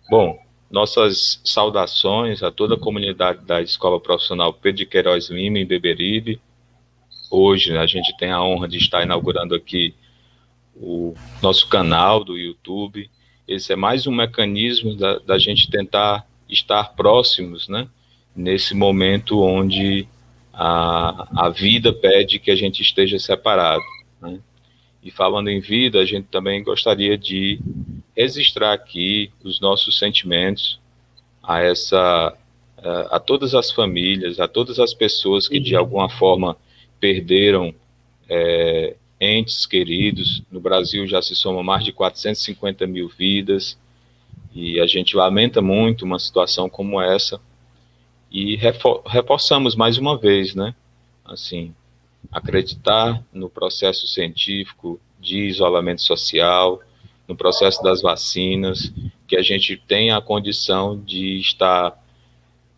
Bom, nossas saudações a toda a comunidade da Escola Profissional Pedro de Queiroz Lima, em Beberibe. Hoje a gente tem a honra de estar inaugurando aqui o nosso canal do YouTube. Esse é mais um mecanismo da gente tentar estar próximos, né? Nesse momento onde a vida pede que a gente esteja separado, né? E falando em vida, a gente também gostaria de registrar aqui os nossos sentimentos a essa a todas as famílias, a todas as pessoas que de alguma forma perderam entes queridos. No Brasil já se soma mais de 450 mil vidas e a gente lamenta muito uma situação como essa e reforçamos mais uma vez, né? Assim, acreditar no processo científico de isolamento social, no processo das vacinas, que a gente tenha a condição de estar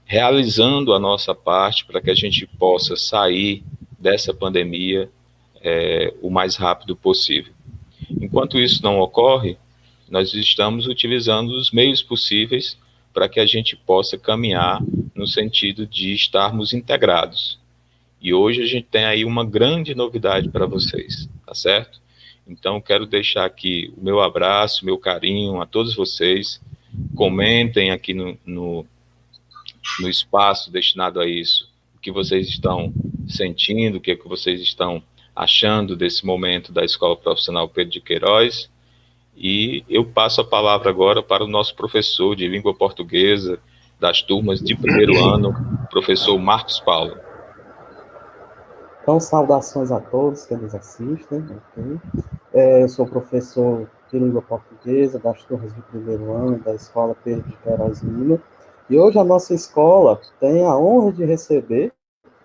realizando a nossa parte para que a gente possa sair dessa pandemia o mais rápido possível. Enquanto isso não ocorre, nós estamos utilizando os meios possíveis para que a gente possa caminhar no sentido de estarmos integrados. E hoje a gente tem aí uma grande novidade para vocês, tá certo? Então, quero deixar aqui o meu abraço, meu carinho a todos vocês. Comentem aqui no espaço destinado a isso, o que vocês estão sentindo, o que, é que vocês estão achando desse momento da Escola Profissional Pedro de Queiroz. E eu passo a palavra agora para o nosso professor de língua portuguesa das turmas de primeiro ano, professor Marcos Paulo. Então, saudações a todos que nos assistem. Okay? Eu sou professor de língua portuguesa das turmas de primeiro ano da Escola Pedro de Queiroz Lima. E hoje a nossa escola tem a honra de receber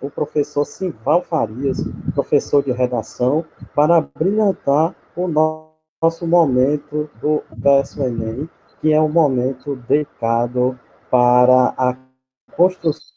o professor Simval Farias, professor de redação, para brilhantar o nosso momento do Verso Enem, que é um momento dedicado para a construção,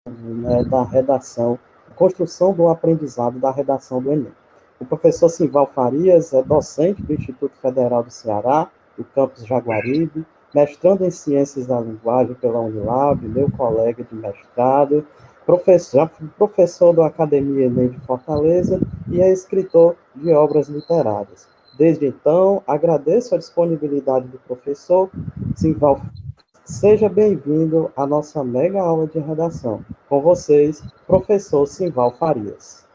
né, da redação, construção do aprendizado da redação do Enem. O professor Simval Farias é docente do Instituto Federal do Ceará, do campus Jaguaribe, mestrando em Ciências da Linguagem pela Unilab, meu colega de mestrado, professor da Academia Enem de Fortaleza e é escritor de obras literárias. Desde então, agradeço a disponibilidade do professor Simval. Seja bem-vindo à nossa mega aula de redação. Com vocês, professor Simval Farias.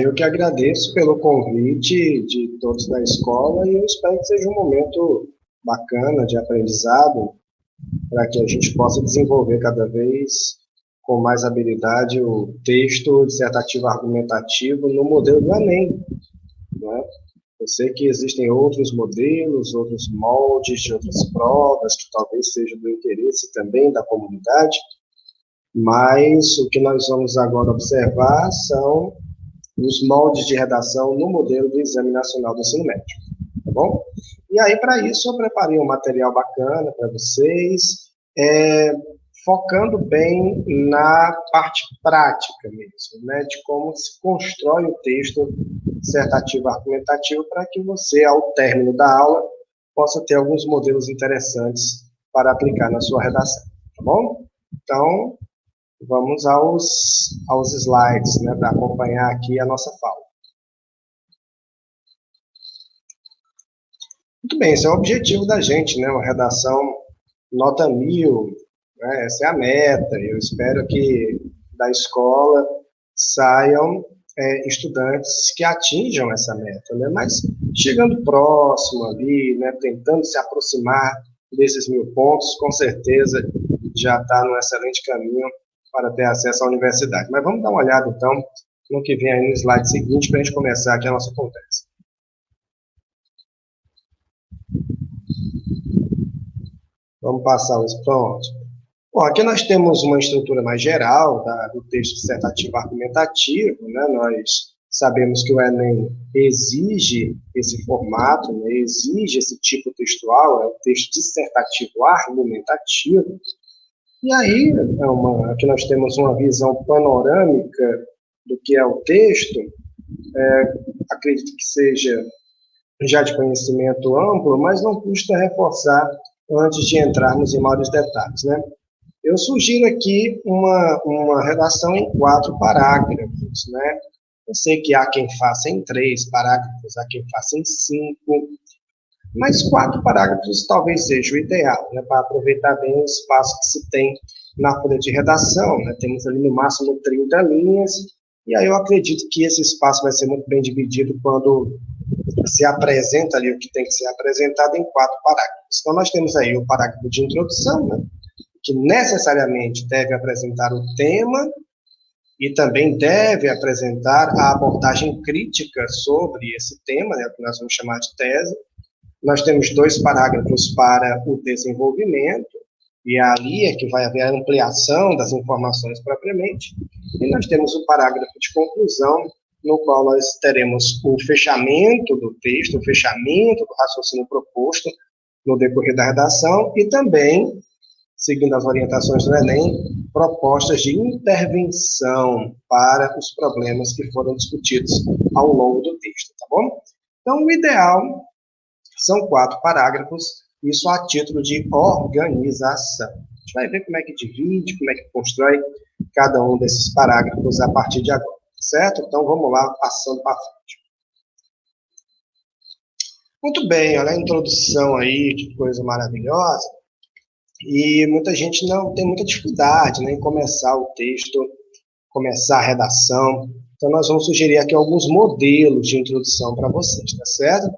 Eu que agradeço pelo convite de todos da escola e eu espero que seja um momento bacana de aprendizado para que a gente possa desenvolver cada vez com mais habilidade o texto dissertativo argumentativo no modelo do Enem, né? Eu sei que existem outros modelos, outros moldes de outras provas que talvez sejam do interesse também da comunidade, mas o que nós vamos agora observar são os moldes de redação no modelo do Exame Nacional do Ensino Médio, tá bom? E aí, para isso, eu preparei um material bacana para vocês, focando bem na parte prática mesmo, né, de como se constrói o texto dissertativo argumentativo para que você, ao término da aula, possa ter alguns modelos interessantes para aplicar na sua redação, tá bom? Então, vamos aos slides, né, para acompanhar aqui a nossa fala. Muito bem, esse é o objetivo da gente, né, uma redação nota 1000, né, essa é a meta. Eu espero que da escola saiam estudantes que atinjam essa meta, né, mas chegando próximo ali, né, tentando se aproximar desses 1000 pontos, com certeza já está num excelente caminho para ter acesso à universidade. Mas vamos dar uma olhada, então, no que vem aí no slide seguinte, para a gente começar aqui a nossa conversa. Vamos passar os pontos. Bom, aqui nós temos uma estrutura mais geral do texto dissertativo argumentativo, né? Nós sabemos que o Enem exige esse formato, né? Exige esse tipo textual, é o texto dissertativo argumentativo. E aí, aqui nós temos uma visão panorâmica do que é o texto, acredito que seja já de conhecimento amplo, mas não custa reforçar antes de entrarmos em maiores detalhes, né? Eu sugiro aqui uma redação em 4 parágrafos, né? Eu sei que há quem faça em 3 parágrafos, há quem faça em 5, mas 4 parágrafos talvez seja o ideal, né? Para aproveitar bem o espaço que se tem na folha de redação, né? Temos ali no máximo 30 linhas, e aí eu acredito que esse espaço vai ser muito bem dividido quando se apresenta ali o que tem que ser apresentado em 4 parágrafos. Então, nós temos aí o parágrafo de introdução, né? Que necessariamente deve apresentar o tema e também deve apresentar a abordagem crítica sobre esse tema, né, que nós vamos chamar de tese. Nós temos 2 parágrafos para o desenvolvimento, e ali é que vai haver a ampliação das informações propriamente. E nós temos o parágrafo de conclusão, no qual nós teremos o fechamento do texto, o fechamento do raciocínio proposto no decorrer da redação, e também, seguindo as orientações do Enem, propostas de intervenção para os problemas que foram discutidos ao longo do texto, tá bom? Então, o ideal são 4 parágrafos, isso a título de organização. A gente vai ver como é que divide, como é que constrói cada um desses parágrafos a partir de agora, certo? Então, vamos lá, passando para frente. Muito bem, olha a introdução aí, que coisa maravilhosa. E muita gente não tem muita dificuldade, né, em começar o texto, começar a redação. Então, nós vamos sugerir aqui alguns modelos de introdução para vocês, tá certo?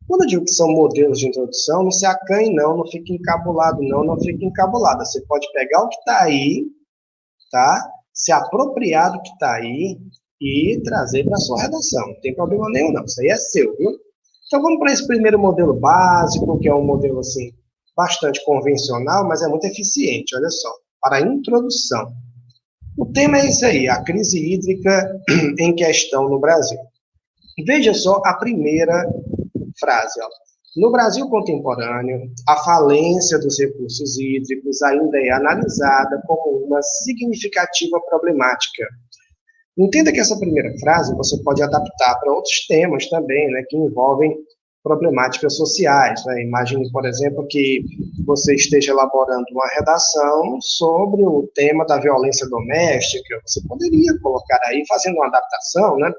Quando eu digo que são modelos de introdução, não se acanhe não fique encabulado não fique encabulada. Você pode pegar o que está aí, tá? Se apropriar do que está aí e trazer para a sua redação. Não tem problema nenhum não, isso aí é seu, viu? Então, vamos para esse primeiro modelo básico, que é um modelo, assim, bastante convencional, mas é muito eficiente, olha só, para a introdução. O tema é esse aí, a crise hídrica em questão no Brasil. Veja só a primeira frase, ó. No Brasil contemporâneo, a falência dos recursos hídricos ainda é analisada como uma significativa problemática. Entenda que essa primeira frase você pode adaptar para outros temas também, né, que envolvem problemáticas sociais, né? Imagine, por exemplo, que você esteja elaborando uma redação sobre o tema da violência doméstica. Você poderia colocar aí, fazendo uma adaptação, né?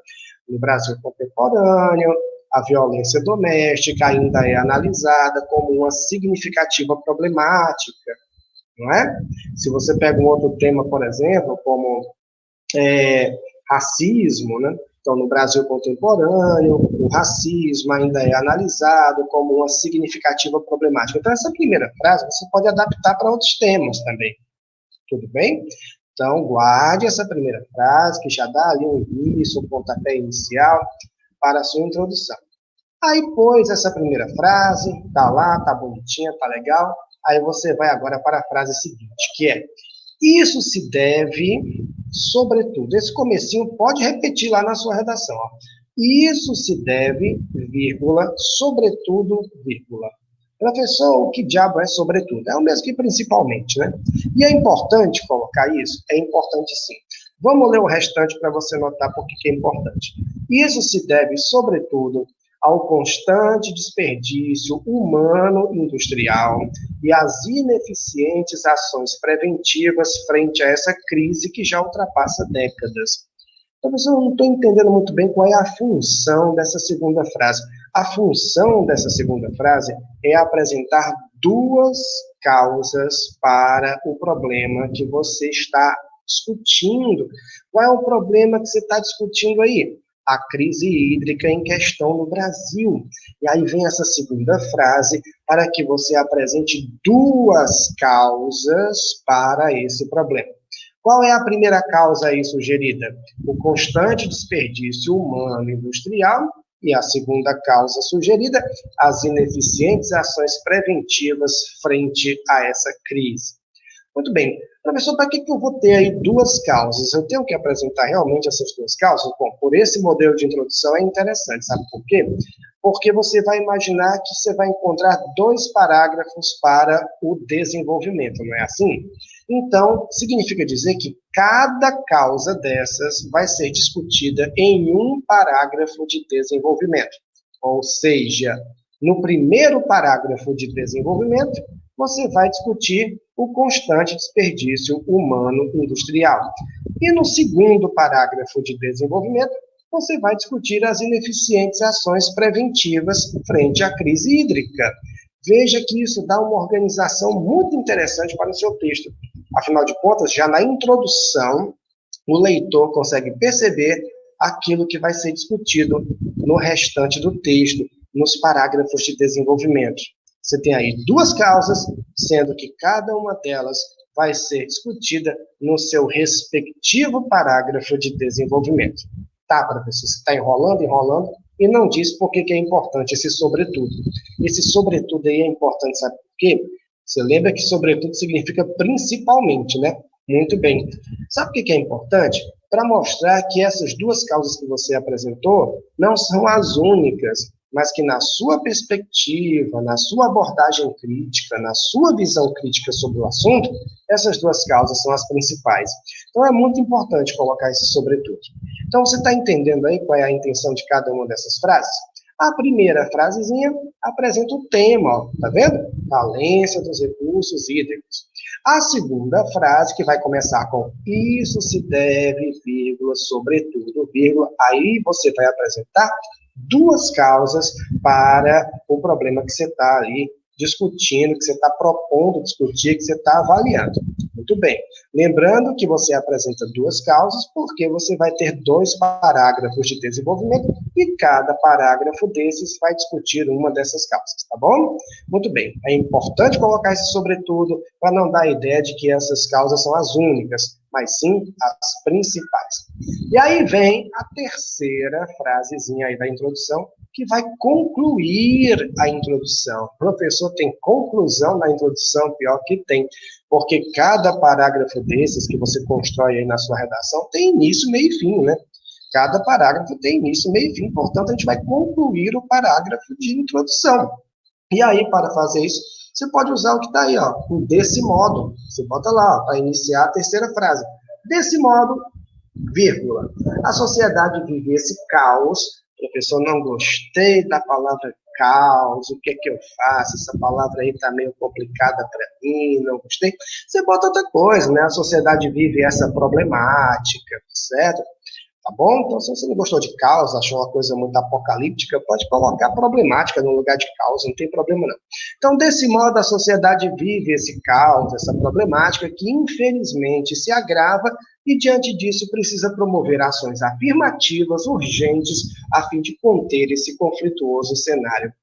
No Brasil contemporâneo, a violência doméstica ainda é analisada como uma significativa problemática, não é? Se você pega um outro tema, por exemplo, como racismo, né? Então, no Brasil contemporâneo, o racismo ainda é analisado como uma significativa problemática. Então, essa primeira frase você pode adaptar para outros temas também. Tudo bem? Então, guarde essa primeira frase, que já dá ali um início, um pontapé inicial para a sua introdução. Aí, pôs essa primeira frase, tá lá, tá bonitinha, tá legal. Aí você vai agora para a frase seguinte, que é: isso se deve, sobretudo, esse comecinho pode repetir lá na sua redação, ó. Isso se deve, vírgula, sobretudo, vírgula. Professor, o que diabo é sobretudo? É o mesmo que principalmente, né? E é importante colocar isso? É importante sim. Vamos ler o restante para você notar por que é importante. Isso se deve, sobretudo, ao constante desperdício humano industrial e às ineficientes ações preventivas frente a essa crise que já ultrapassa décadas. Professor, eu não estou entendendo muito bem qual é a função dessa segunda frase. A função dessa segunda frase é apresentar 2 causas para o problema que você está discutindo. Qual é o problema que você está discutindo aí? A crise hídrica em questão no Brasil. E aí vem essa segunda frase para que você apresente 2 causas para esse problema. Qual é a primeira causa aí sugerida? O constante desperdício humano e industrial. E a segunda causa sugerida, as ineficientes ações preventivas frente a essa crise. Muito bem. Professor, para que eu vou ter aí 2 causas? Eu tenho que apresentar realmente essas 2 causas? Bom, por esse modelo de introdução é interessante, sabe por quê? Porque você vai imaginar que você vai encontrar 2 parágrafos para o desenvolvimento, não é assim? Então, significa dizer que cada causa dessas vai ser discutida em um parágrafo de desenvolvimento. Ou seja, No primeiro parágrafo de desenvolvimento, você vai discutir o constante desperdício humano industrial. E no segundo parágrafo de desenvolvimento, você vai discutir as ineficientes ações preventivas frente à crise hídrica. Veja que isso dá uma organização muito interessante para o seu texto. Afinal de contas, já na introdução, o leitor consegue perceber aquilo que vai ser discutido no restante do texto, nos parágrafos de desenvolvimento. Você tem aí duas causas, sendo que cada uma delas vai ser discutida no seu respectivo parágrafo de desenvolvimento. Tá, professor, você está enrolando, e não diz por que é importante esse sobretudo. Esse sobretudo aí é importante, sabe por quê? Você lembra que sobretudo significa principalmente, né? Muito bem. Sabe por que é importante? Para mostrar que essas duas causas que você apresentou não são as únicas, mas que na sua perspectiva, na sua abordagem crítica, na sua visão crítica sobre o assunto, essas duas causas são as principais. Então é muito importante colocar esse sobretudo. Então você está entendendo aí qual é a intenção de cada uma dessas frases? A primeira frasezinha apresenta o tema, ó, tá vendo? Falência dos recursos hídricos. A segunda frase, que vai começar com isso se deve, vírgula, sobretudo, vírgula, aí você vai apresentar duas causas para o problema que você está ali discutindo, que você está propondo discutir, que você está avaliando. Muito bem. Lembrando que você apresenta duas causas, porque você vai ter dois parágrafos de desenvolvimento e cada parágrafo desses vai discutir uma dessas causas, tá bom? Muito bem. É importante colocar isso sobretudo para não dar a ideia de que essas causas são as únicas, mas sim as principais. E aí vem a terceira frasezinha aí da introdução, que vai concluir a introdução. O professor tem conclusão na introdução, pior que tem, porque cada parágrafo desses que você constrói aí na sua redação tem início, meio e fim, né? Cada parágrafo tem início, meio e fim, portanto, a gente vai concluir o parágrafo de introdução. E aí, para fazer isso, você pode usar o que está aí, ó, desse modo. Você bota lá, para iniciar a terceira frase. Desse modo, vírgula. A sociedade vive esse caos. Professor, não gostei da palavra caos, o que é que eu faço? Essa palavra aí está meio complicada para mim, não gostei. Você bota outra coisa, né? A sociedade vive essa problemática, certo? Tá bom? Então, se você não gostou de caos, achou uma coisa muito apocalíptica, pode colocar problemática no lugar de caos, não tem problema não. Então, desse modo, a sociedade vive esse caos, essa problemática, que infelizmente se agrava e, diante disso, precisa promover ações afirmativas, urgentes, a fim de conter esse conflituoso cenário.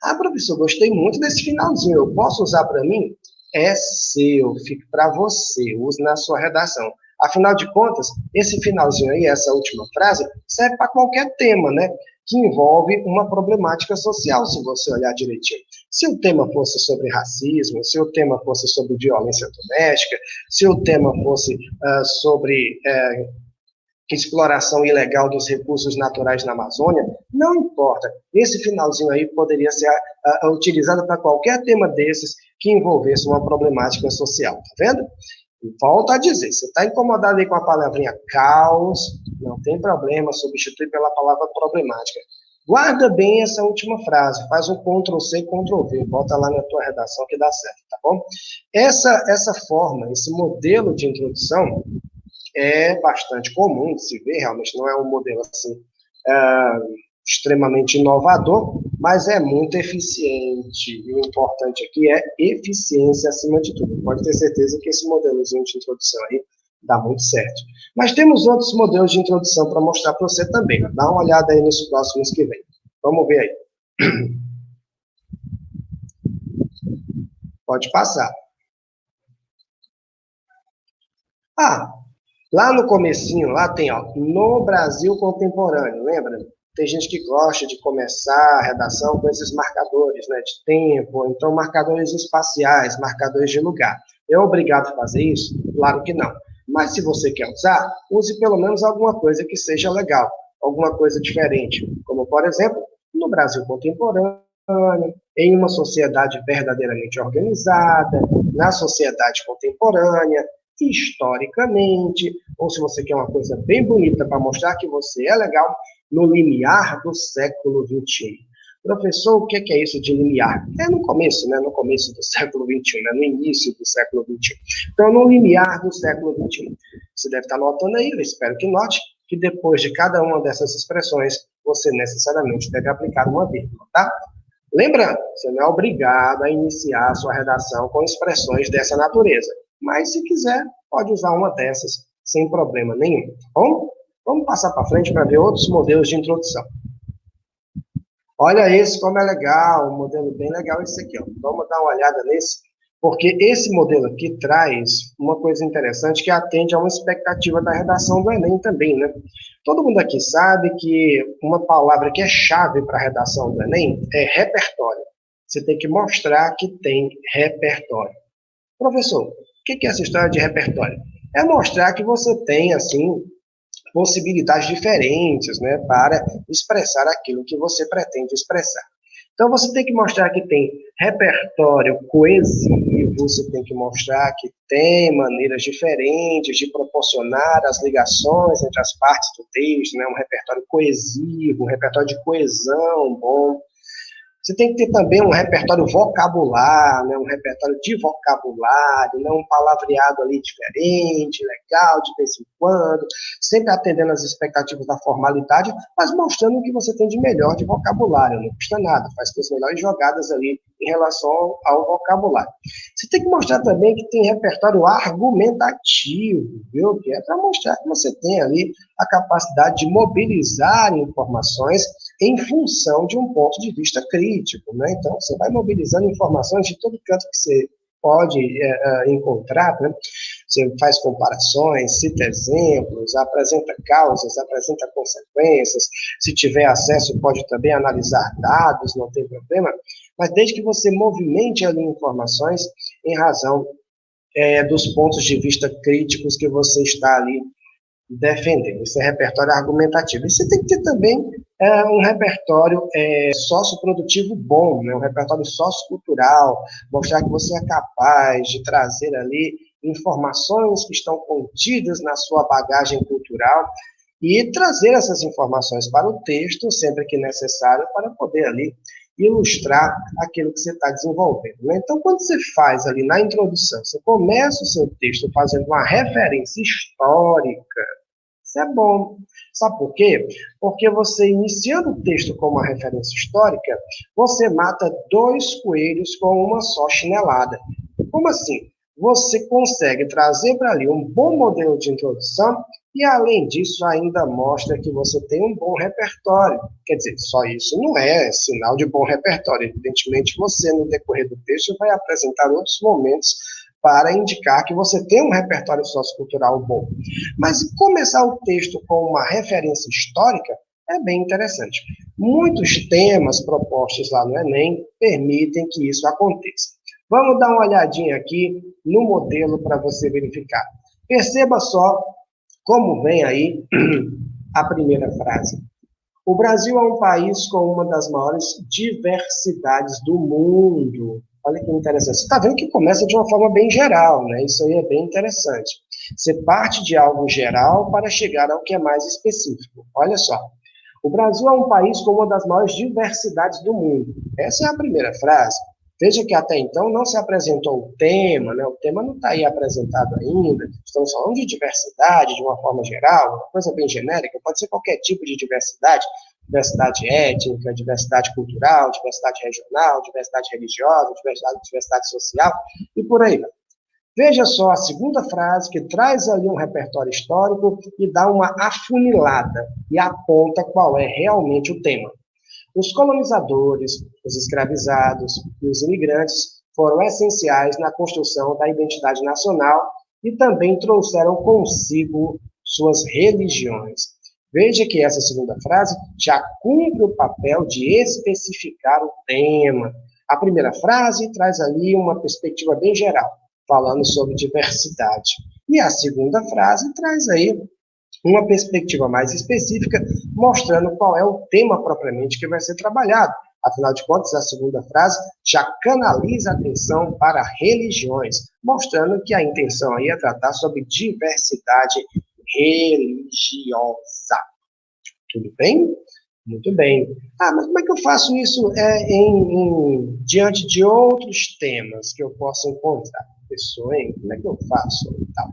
Ah, professor, gostei muito desse finalzinho, eu posso usar para mim? É seu, fique para você, use na sua redação. Afinal de contas, esse finalzinho aí, essa última frase, serve para qualquer tema, né? Que envolve uma problemática social, se você olhar direitinho. Se o tema fosse sobre racismo, se o tema fosse sobre violência doméstica, se o tema fosse sobre exploração ilegal dos recursos naturais na Amazônia, não importa. Esse finalzinho aí poderia ser utilizado para qualquer tema desses que envolvesse uma problemática social, tá vendo? Volto a dizer, você está incomodado aí com a palavrinha caos, não tem problema, substitui pela palavra problemática. Guarda bem essa última frase, faz um Ctrl+C, Ctrl+V, bota lá na tua redação que dá certo, tá bom? Essa forma, esse modelo de introdução é bastante comum de se ver, realmente não é um modelo assim extremamente inovador, mas é muito eficiente. E o importante aqui é eficiência acima de tudo. Pode ter certeza que esse modelozinho de introdução aí dá muito certo. Mas temos outros modelos de introdução para mostrar para você também. Dá uma olhada aí nos próximos que vem. Vamos ver aí. Pode passar. Lá no comecinho, lá tem, ó, no Brasil contemporâneo, lembra? Tem gente que gosta de começar a redação com esses marcadores, né, de tempo, então marcadores espaciais, marcadores de lugar. É obrigado a fazer isso? Claro que não. Mas se você quer usar, use pelo menos alguma coisa que seja legal, alguma coisa diferente, como, por exemplo, no Brasil contemporâneo, em uma sociedade verdadeiramente organizada, na sociedade contemporânea, historicamente, ou se você quer uma coisa bem bonita para mostrar que você é legal, no limiar do século XXI. Professor, o que é isso de limiar? É no começo, né? No começo do século XXI, né? No início do século XXI. Então, no limiar do século XXI. Você deve estar notando aí, eu espero que note, que depois de cada uma dessas expressões, você necessariamente deve aplicar uma vírgula, tá? Lembrando, você não é obrigado a iniciar a sua redação com expressões dessa natureza, mas se quiser, pode usar uma dessas sem problema nenhum, tá bom? Vamos passar para frente para ver outros modelos de introdução. Olha esse como é legal, um modelo bem legal esse aqui, ó. Vamos dar uma olhada nesse, porque esse modelo aqui traz uma coisa interessante que atende a uma expectativa da redação do Enem também, né? Todo mundo aqui sabe que uma palavra que é chave para a redação do Enem é repertório. Você tem que mostrar que tem repertório. Professor, o que é essa história de repertório? É mostrar que você tem, assim, possibilidades diferentes, né, para expressar aquilo que você pretende expressar. Então, você tem que mostrar que tem repertório coesivo, você tem que mostrar que tem maneiras diferentes de proporcionar as ligações entre as partes do texto, né, um repertório coesivo, um repertório de coesão bom. Você tem que ter também um repertório vocabular, né, um repertório de vocabulário, né, um palavreado ali diferente, legal, de vez em quando, sempre atendendo às expectativas da formalidade, mas mostrando o que você tem de melhor de vocabulário, não custa nada, faz suas melhores jogadas ali em relação ao vocabulário. Você tem que mostrar também que tem repertório argumentativo, viu? Que é para mostrar que você tem ali a capacidade de mobilizar informações em função de um ponto de vista crítico, né? Então, você vai mobilizando informações de todo canto que você pode encontrar, né? Você faz comparações, cita exemplos, apresenta causas, apresenta consequências, se tiver acesso pode também analisar dados, não tem problema, mas desde que você movimente ali informações em razão dos pontos de vista críticos que você está ali defendendo. Esse é repertório argumentativo. E você tem que ter também um repertório socioprodutivo bom, né? Um repertório sociocultural, mostrar que você é capaz de trazer ali informações que estão contidas na sua bagagem cultural e trazer essas informações para o texto, sempre que necessário, para poder ali ilustrar aquilo que você está desenvolvendo, né? Então, quando você faz ali na introdução, você começa o seu texto fazendo uma referência histórica, isso é bom. Sabe por quê? Porque você, iniciando o texto com uma referência histórica, você mata 2 coelhos com uma só chinelada. Como assim? Você consegue trazer para ali um bom modelo de introdução e, além disso, ainda mostra que você tem um bom repertório. Quer dizer, só isso não é sinal de bom repertório. Evidentemente, você, no decorrer do texto, vai apresentar outros momentos para indicar que você tem um repertório sociocultural bom. Mas começar o texto com uma referência histórica é bem interessante. Muitos temas propostos lá no Enem permitem que isso aconteça. Vamos dar uma olhadinha aqui no modelo para você verificar. Perceba só como vem aí a primeira frase. O Brasil é um país com uma das maiores diversidades do mundo. Olha que interessante. Você está vendo que começa de uma forma bem geral, né? Isso aí é bem interessante. Você parte de algo geral para chegar ao que é mais específico. Olha só. O Brasil é um país com uma das maiores diversidades do mundo. Essa é a primeira frase. Veja que até então não se apresentou o tema, né? O tema não está aí apresentado ainda. Estamos falando de diversidade de uma forma geral, uma coisa bem genérica, pode ser qualquer tipo de diversidade, diversidade étnica, diversidade cultural, diversidade regional, diversidade religiosa, diversidade social, e por aí vai. Veja só a segunda frase, que traz ali um repertório histórico e dá uma afunilada e aponta qual é realmente o tema. Os colonizadores, os escravizados e os imigrantes foram essenciais na construção da identidade nacional e também trouxeram consigo suas religiões. Veja que essa segunda frase já cumpre o papel de especificar o tema. A primeira frase traz ali uma perspectiva bem geral, falando sobre diversidade. E a segunda frase traz aí uma perspectiva mais específica, mostrando qual é o tema propriamente que vai ser trabalhado. Afinal de contas, a segunda frase já canaliza a atenção para religiões, mostrando que a intenção aí é tratar sobre diversidade religiosa. Tudo bem? Muito bem. Mas como é que eu faço isso diante de outros temas que eu possa encontrar? Pessoa, hein? Como é que eu faço? Tá.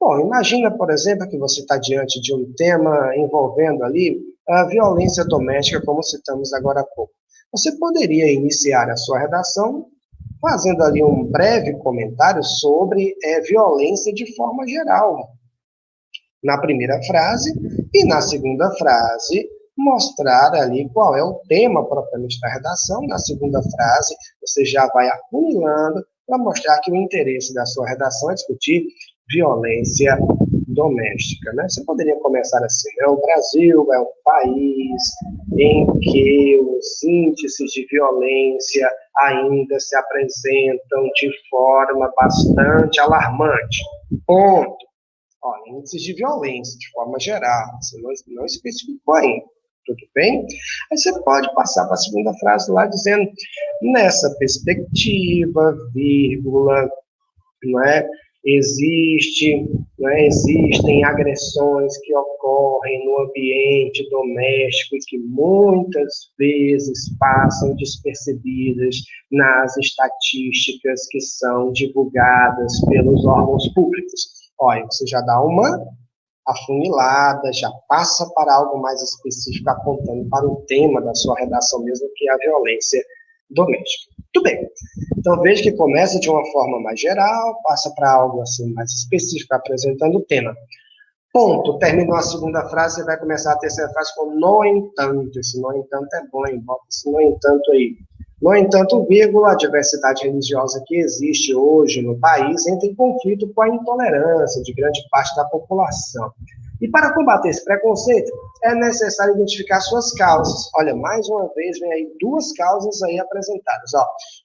Bom, imagina, por exemplo, que você está diante de um tema envolvendo ali a violência doméstica, como citamos agora há pouco. Você poderia iniciar a sua redação fazendo ali um breve comentário sobre violência de forma geral, na primeira frase, e na segunda frase, mostrar ali qual é o tema propriamente da redação. Na segunda frase, você já vai afunilando para mostrar que o interesse da sua redação é discutir violência doméstica, né? Você poderia começar assim, né? O Brasil é um país em que os índices de violência ainda se apresentam de forma bastante alarmante. Ponto. Índices de violência, de forma geral, você não especificou ainda, tudo bem? Aí você pode passar para a segunda frase lá dizendo, nessa perspectiva, vírgula, não é? Existem agressões que ocorrem no ambiente doméstico e que muitas vezes passam despercebidas nas estatísticas que são divulgadas pelos órgãos públicos. Olha, você já dá uma afunilada, já passa para algo mais específico, apontando para o tema da sua redação mesmo, que é a violência doméstica. Muito bem. Então, veja que começa de uma forma mais geral, passa para algo assim mais específico, apresentando o tema. Ponto. Terminou a segunda frase, você vai começar a terceira frase com no entanto. Esse no entanto é bom, hein? Bota esse no entanto aí. No entanto, vírgula, a diversidade religiosa que existe hoje no país entra em conflito com a intolerância de grande parte da população. E para combater esse preconceito, é necessário identificar suas causas. Olha, mais uma vez, vem aí duas causas aí apresentadas,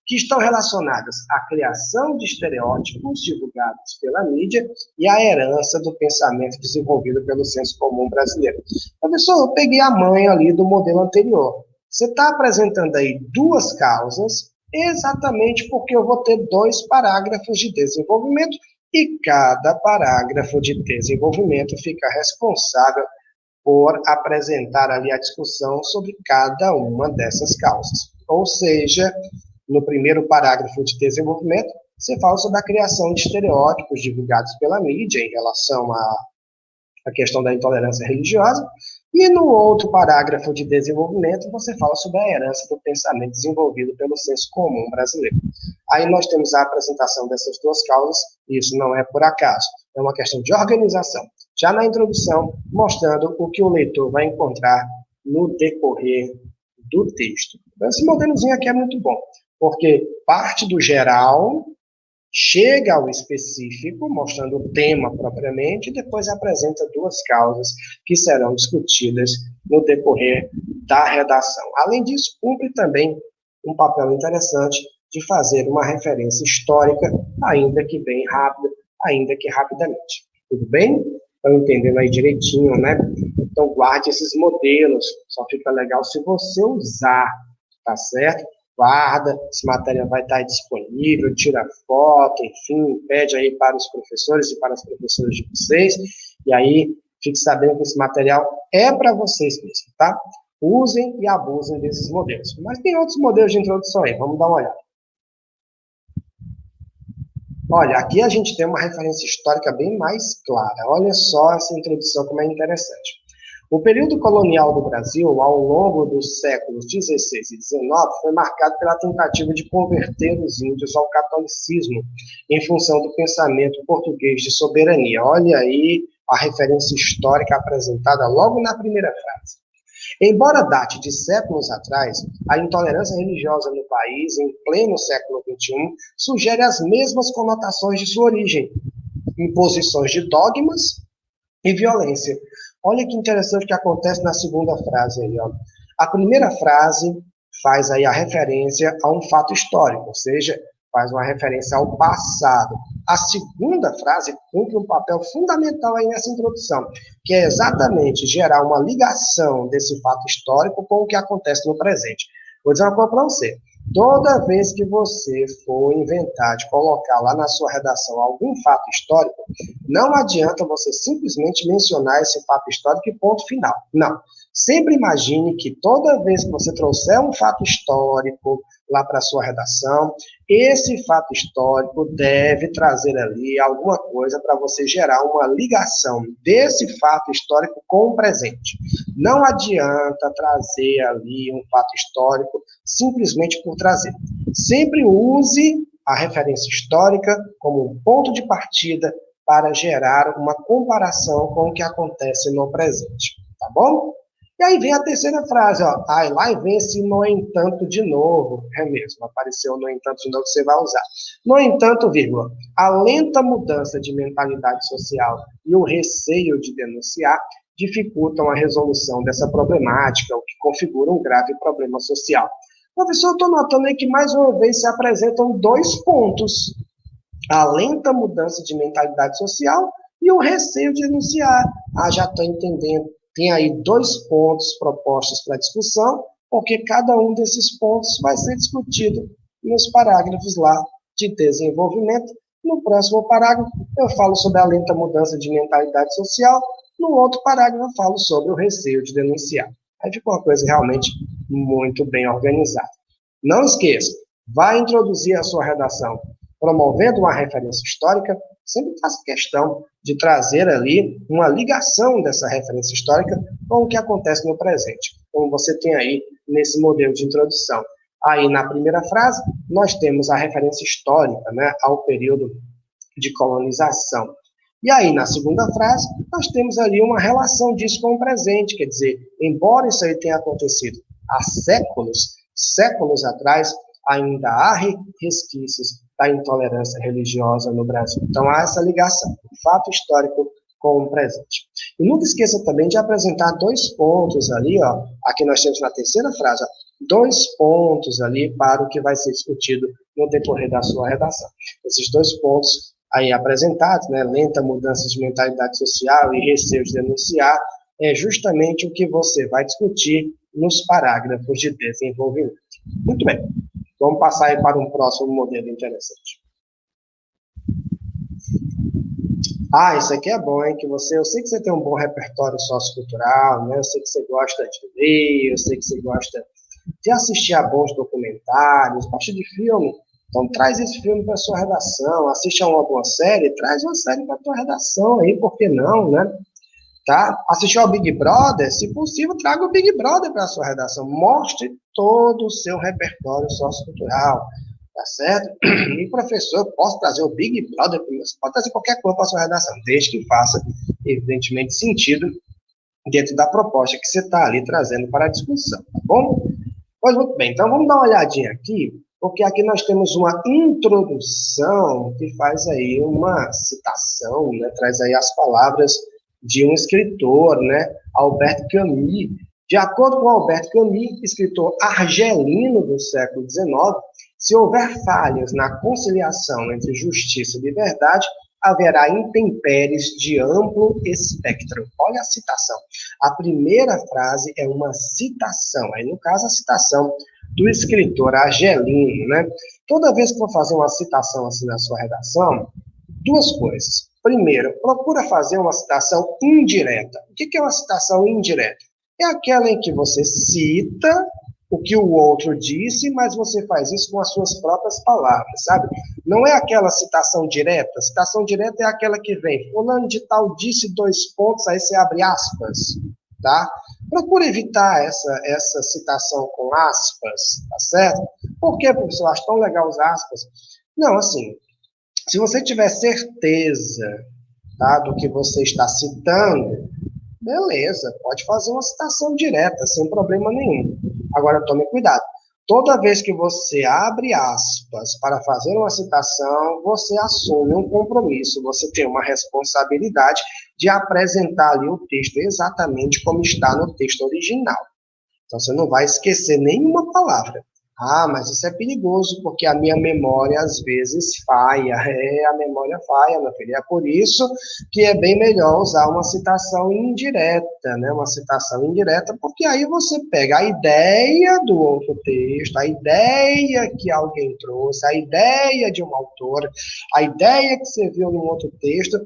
que estão relacionadas à criação de estereótipos divulgados pela mídia e à herança do pensamento desenvolvido pelo senso comum brasileiro. Professor, eu peguei a manha ali do modelo anterior. Você está apresentando aí duas causas, exatamente porque eu vou ter 2 parágrafos de desenvolvimento e cada parágrafo de desenvolvimento fica responsável por apresentar ali a discussão sobre cada uma dessas causas. Ou seja, no primeiro parágrafo de desenvolvimento, você fala sobre a criação de estereótipos divulgados pela mídia em relação à questão da intolerância religiosa, e no outro parágrafo de desenvolvimento, você fala sobre a herança do pensamento desenvolvido pelo senso comum brasileiro. Aí nós temos a apresentação dessas duas causas, e isso não é por acaso, é uma questão de organização. Já na introdução, mostrando o que o leitor vai encontrar no decorrer do texto. Então, esse modelozinho aqui é muito bom, porque parte do geral, chega ao específico, mostrando o tema propriamente, e depois apresenta duas causas que serão discutidas no decorrer da redação. Além disso, cumpre também um papel interessante de fazer uma referência histórica, ainda que bem rápida, ainda que rapidamente. Tudo bem? Estão entendendo aí direitinho, né? Então, guarde esses modelos, só fica legal se você usar, tá certo? Guarda, esse material vai estar disponível, tira foto, enfim, pede aí para os professores e para as professoras de vocês, e aí fique sabendo que esse material é para vocês mesmo, tá? Usem e abusem desses modelos. Mas tem outros modelos de introdução aí, vamos dar uma olhada. Olha, aqui a gente tem uma referência histórica bem mais clara. Olha só essa introdução como é interessante. O período colonial do Brasil, ao longo dos séculos XVI e XIX, foi marcado pela tentativa de converter os índios ao catolicismo, em função do pensamento português de soberania. Olha aí a referência histórica apresentada logo na primeira frase. Embora date de séculos atrás, a intolerância religiosa no país, em pleno século XXI, sugere as mesmas conotações de sua origem, imposições de dogmas e violência. Olha que interessante o que acontece na segunda frase aí, A primeira frase faz aí a referência a um fato histórico, ou seja, faz uma referência ao passado. A segunda frase cumpre um papel fundamental aí nessa introdução, que é exatamente gerar uma ligação desse fato histórico com o que acontece no presente. Vou dizer uma coisa para você. Toda vez que você for inventar de colocar lá na sua redação algum fato histórico, não adianta você simplesmente mencionar esse fato histórico e ponto final. Não. Sempre imagine que toda vez que você trouxer um fato histórico lá para a sua redação, esse fato histórico deve trazer ali alguma coisa para você gerar uma ligação desse fato histórico com o presente. Não adianta trazer ali um fato histórico simplesmente por trazer. Sempre use a referência histórica como um ponto de partida para gerar uma comparação com o que acontece no presente, tá bom? E aí vem a terceira frase, ó. Aí lá vem esse no entanto de novo. É mesmo, apareceu no entanto de novo que você vai usar. No entanto, vírgula, a lenta mudança de mentalidade social e o receio de denunciar dificultam a resolução dessa problemática, o que configura um grave problema social. Professor, eu estou notando aí que mais uma vez se apresentam 2 pontos. A lenta mudança de mentalidade social e o receio de denunciar. Ah, já estou entendendo. Tem aí 2 pontos propostos para discussão, porque cada um desses pontos vai ser discutido nos parágrafos lá de desenvolvimento. No próximo parágrafo, eu falo sobre a lenta mudança de mentalidade social. No outro parágrafo, eu falo sobre o receio de denunciar. Aí ficou uma coisa realmente muito bem organizada. Não esqueça, vai introduzir a sua redação promovendo uma referência histórica, sempre faça questão de trazer ali uma ligação dessa referência histórica com o que acontece no presente, como você tem aí nesse modelo de introdução. Aí, na primeira frase, nós temos a referência histórica, né, ao período de colonização. E aí, na segunda frase, nós temos ali uma relação disso com o presente, quer dizer, embora isso aí tenha acontecido há séculos atrás, ainda há resquícios da intolerância religiosa no Brasil. Então, há essa ligação, o fato histórico com o presente. E nunca esqueça também de apresentar 2 pontos ali, ó, aqui nós temos na terceira frase, ó, 2 pontos ali para o que vai ser discutido no decorrer da sua redação. Esses 2 pontos aí apresentados, né, lenta mudança de mentalidade social e receio de denunciar, é justamente o que você vai discutir nos parágrafos de desenvolvimento. Muito bem. Vamos passar aí para um próximo modelo interessante. Ah, isso aqui é bom, hein? Eu sei que você tem um bom repertório sociocultural, né? Eu sei que você gosta de ler, eu sei que você gosta de assistir a bons documentários, gosta de filme. Então, traz esse filme para a sua redação, assiste a uma boa série, traz uma série para a tua redação aí, por que não, né? Tá? Assistiu ao Big Brother? Se possível, traga o Big Brother para a sua redação. Mostre todo o seu repertório sociocultural, tá certo? E, professor, eu posso trazer o Big Brother? Você pode trazer qualquer coisa para a sua redação, desde que faça, evidentemente, sentido dentro da proposta que você está ali trazendo para a discussão, tá bom? Pois muito bem, então vamos dar uma olhadinha aqui, porque aqui nós temos uma introdução que faz aí uma citação, né? Traz aí as palavras de um escritor, né, Albert Camus. De acordo com Albert Camus, escritor argelino do século XIX, se houver falhas na conciliação entre justiça e liberdade, haverá intempéries de amplo espectro. Olha a citação. A primeira frase é uma citação, aí no caso a citação do escritor argelino, né? Toda vez que for fazer uma citação assim na sua redação, 2 coisas. Primeiro, procura fazer uma citação indireta. O que é uma citação indireta? É aquela em que você cita o que o outro disse, mas você faz isso com as suas próprias palavras, sabe? Não é aquela citação direta. Citação direta é aquela que vem, fulano de tal disse 2 pontos, aí você abre aspas, tá? Procura evitar essa citação com aspas, tá certo? Por que, professor? Eu acho tão legal os aspas. Não, assim, se você tiver certeza, tá, do que você está citando, beleza, pode fazer uma citação direta, sem problema nenhum. Agora, tome cuidado. Toda vez que você abre aspas para fazer uma citação, você assume um compromisso, você tem uma responsabilidade de apresentar ali o texto exatamente como está no texto original. Então, você não vai esquecer nenhuma palavra. Ah, mas isso é perigoso, porque a minha memória às vezes falha. A memória falha, meu filho. É por isso que é bem melhor usar uma citação indireta, né? Uma citação indireta, porque aí você pega a ideia do outro texto, a ideia que alguém trouxe, a ideia de um autor, a ideia que você viu num outro texto,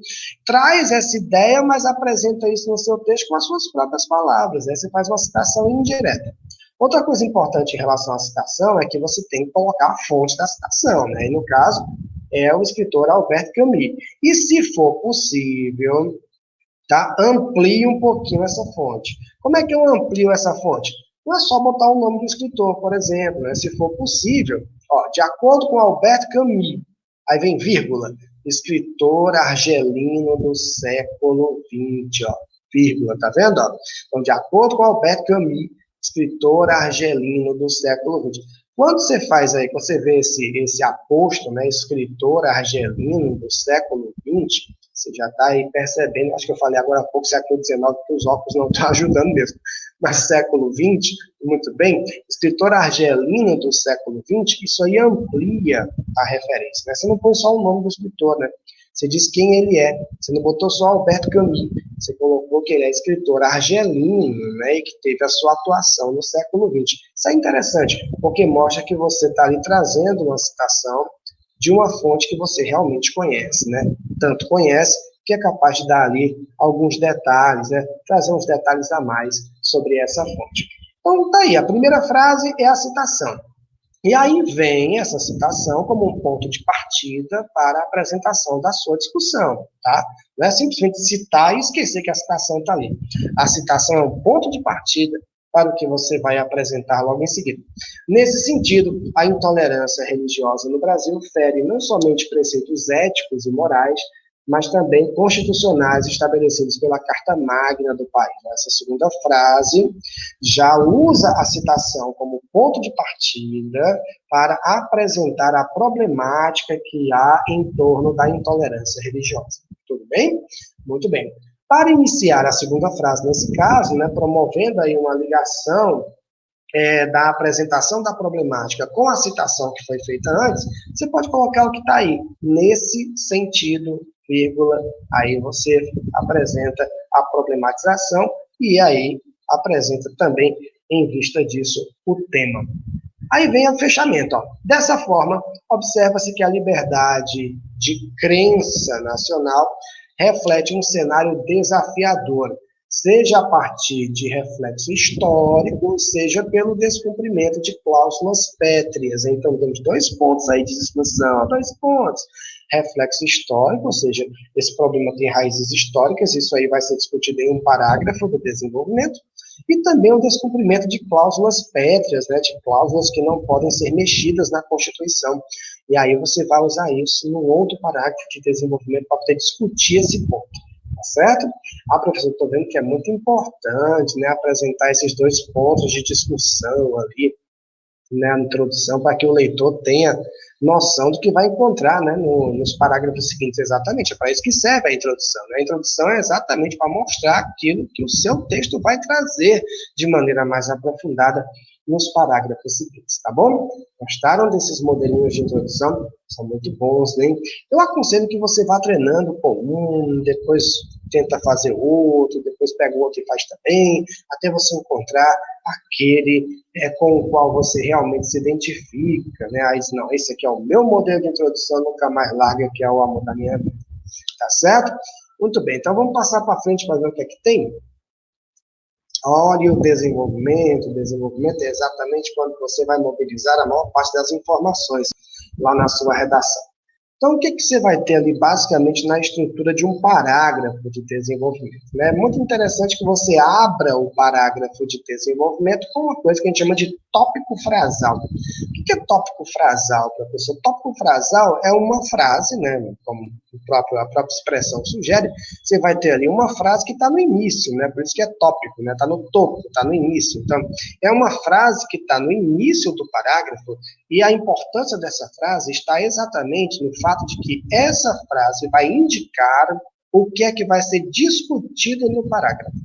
traz essa ideia, mas apresenta isso no seu texto com as suas próprias palavras. Aí você faz uma citação indireta. Outra coisa importante em relação à citação é que você tem que colocar a fonte da citação, né? E no caso, é o escritor Albert Camus. E se for possível, tá? Amplie um pouquinho essa fonte. Como é que eu amplio essa fonte? Não é só botar o nome do escritor, por exemplo, né? Se for possível, ó, de acordo com Albert Camus, aí vem vírgula, escritor argelino do século XX, ó, vírgula, tá vendo? Ó? Então, de acordo com Albert Camus, escritor argelino do século XX. Quando você faz aí, quando você vê esse aposto, né, escritor argelino do século XX, você já está aí percebendo, acho que eu falei agora há pouco, século XIX, que os óculos não estão ajudando mesmo, mas século XX, muito bem, escritor argelino do século XX, isso aí amplia a referência, né? Você não põe só o nome do escritor, né? Você diz quem ele é, você não botou só Alberto Camus, você colocou que ele é escritor argelino, né, e que teve a sua atuação no século XX. Isso é interessante, porque mostra que você está ali trazendo uma citação de uma fonte que você realmente conhece, né? Tanto conhece que é capaz de dar ali alguns detalhes, né? Trazer uns detalhes a mais sobre essa fonte. Então, tá aí, a primeira frase é a citação. E aí vem essa citação como um ponto de partida para a apresentação da sua discussão, tá? Não é simplesmente citar e esquecer que a citação está ali. A citação é um ponto de partida para o que você vai apresentar logo em seguida. Nesse sentido, a intolerância religiosa no Brasil fere não somente preceitos éticos e morais, mas também constitucionais estabelecidos pela Carta Magna do país. Essa segunda frase já usa a citação como ponto de partida para apresentar a problemática que há em torno da intolerância religiosa. Tudo bem? Muito bem. Para iniciar a segunda frase, nesse caso, né, promovendo aí uma ligação da apresentação da problemática com a citação que foi feita antes, você pode colocar o que está aí, nesse sentido, vírgula, aí você apresenta a problematização e aí apresenta também, em vista disso, o tema. Aí vem o fechamento. Ó. Dessa forma, observa-se que a liberdade de crença nacional reflete um cenário desafiador, seja a partir de reflexo histórico, seja pelo descumprimento de cláusulas pétreas. Então, temos 2 pontos aí de discussão, 2 pontos. Reflexo histórico, ou seja, esse problema tem raízes históricas, isso aí vai ser discutido em um parágrafo do desenvolvimento, e também o descumprimento de cláusulas pétreas, né, de cláusulas que não podem ser mexidas na Constituição. E aí você vai usar isso num outro parágrafo de desenvolvimento para poder discutir esse ponto. Tá certo? Professor, estou vendo que é muito importante, né, apresentar esses 2 pontos de discussão ali, né, na introdução, para que o leitor tenha noção do que vai encontrar, né, nos parágrafos seguintes. Exatamente, é para isso que serve a introdução. Né? A introdução é exatamente para mostrar aquilo que o seu texto vai trazer de maneira mais aprofundada nos parágrafos seguintes, tá bom? Gostaram desses modelinhos de introdução? São muito bons, né? Eu aconselho que você vá treinando com um, depois tenta fazer outro, depois pega o outro e faz também, até você encontrar aquele com o qual você realmente se identifica, né? Aí, não, esse aqui é o meu modelo de introdução, nunca mais larga, que é o amor da minha vida. Tá certo? Muito bem, então vamos passar para frente para ver o que é que tem. Olha o desenvolvimento é exatamente quando você vai mobilizar a maior parte das informações lá na sua redação. Então, o que você vai ter ali, basicamente, na estrutura de um parágrafo de desenvolvimento? Né? É muito interessante que você abra o parágrafo de desenvolvimento com uma coisa que a gente chama de tópico frasal. O que é tópico frasal, professor? Tópico frasal é uma frase, né, como a própria expressão sugere, você vai ter ali uma frase que está no início, né, por isso que é tópico, né, está no topo, está no início. Então, é uma frase que está no início do parágrafo e a importância dessa frase está exatamente no fato de que essa frase vai indicar o que é que vai ser discutido no parágrafo.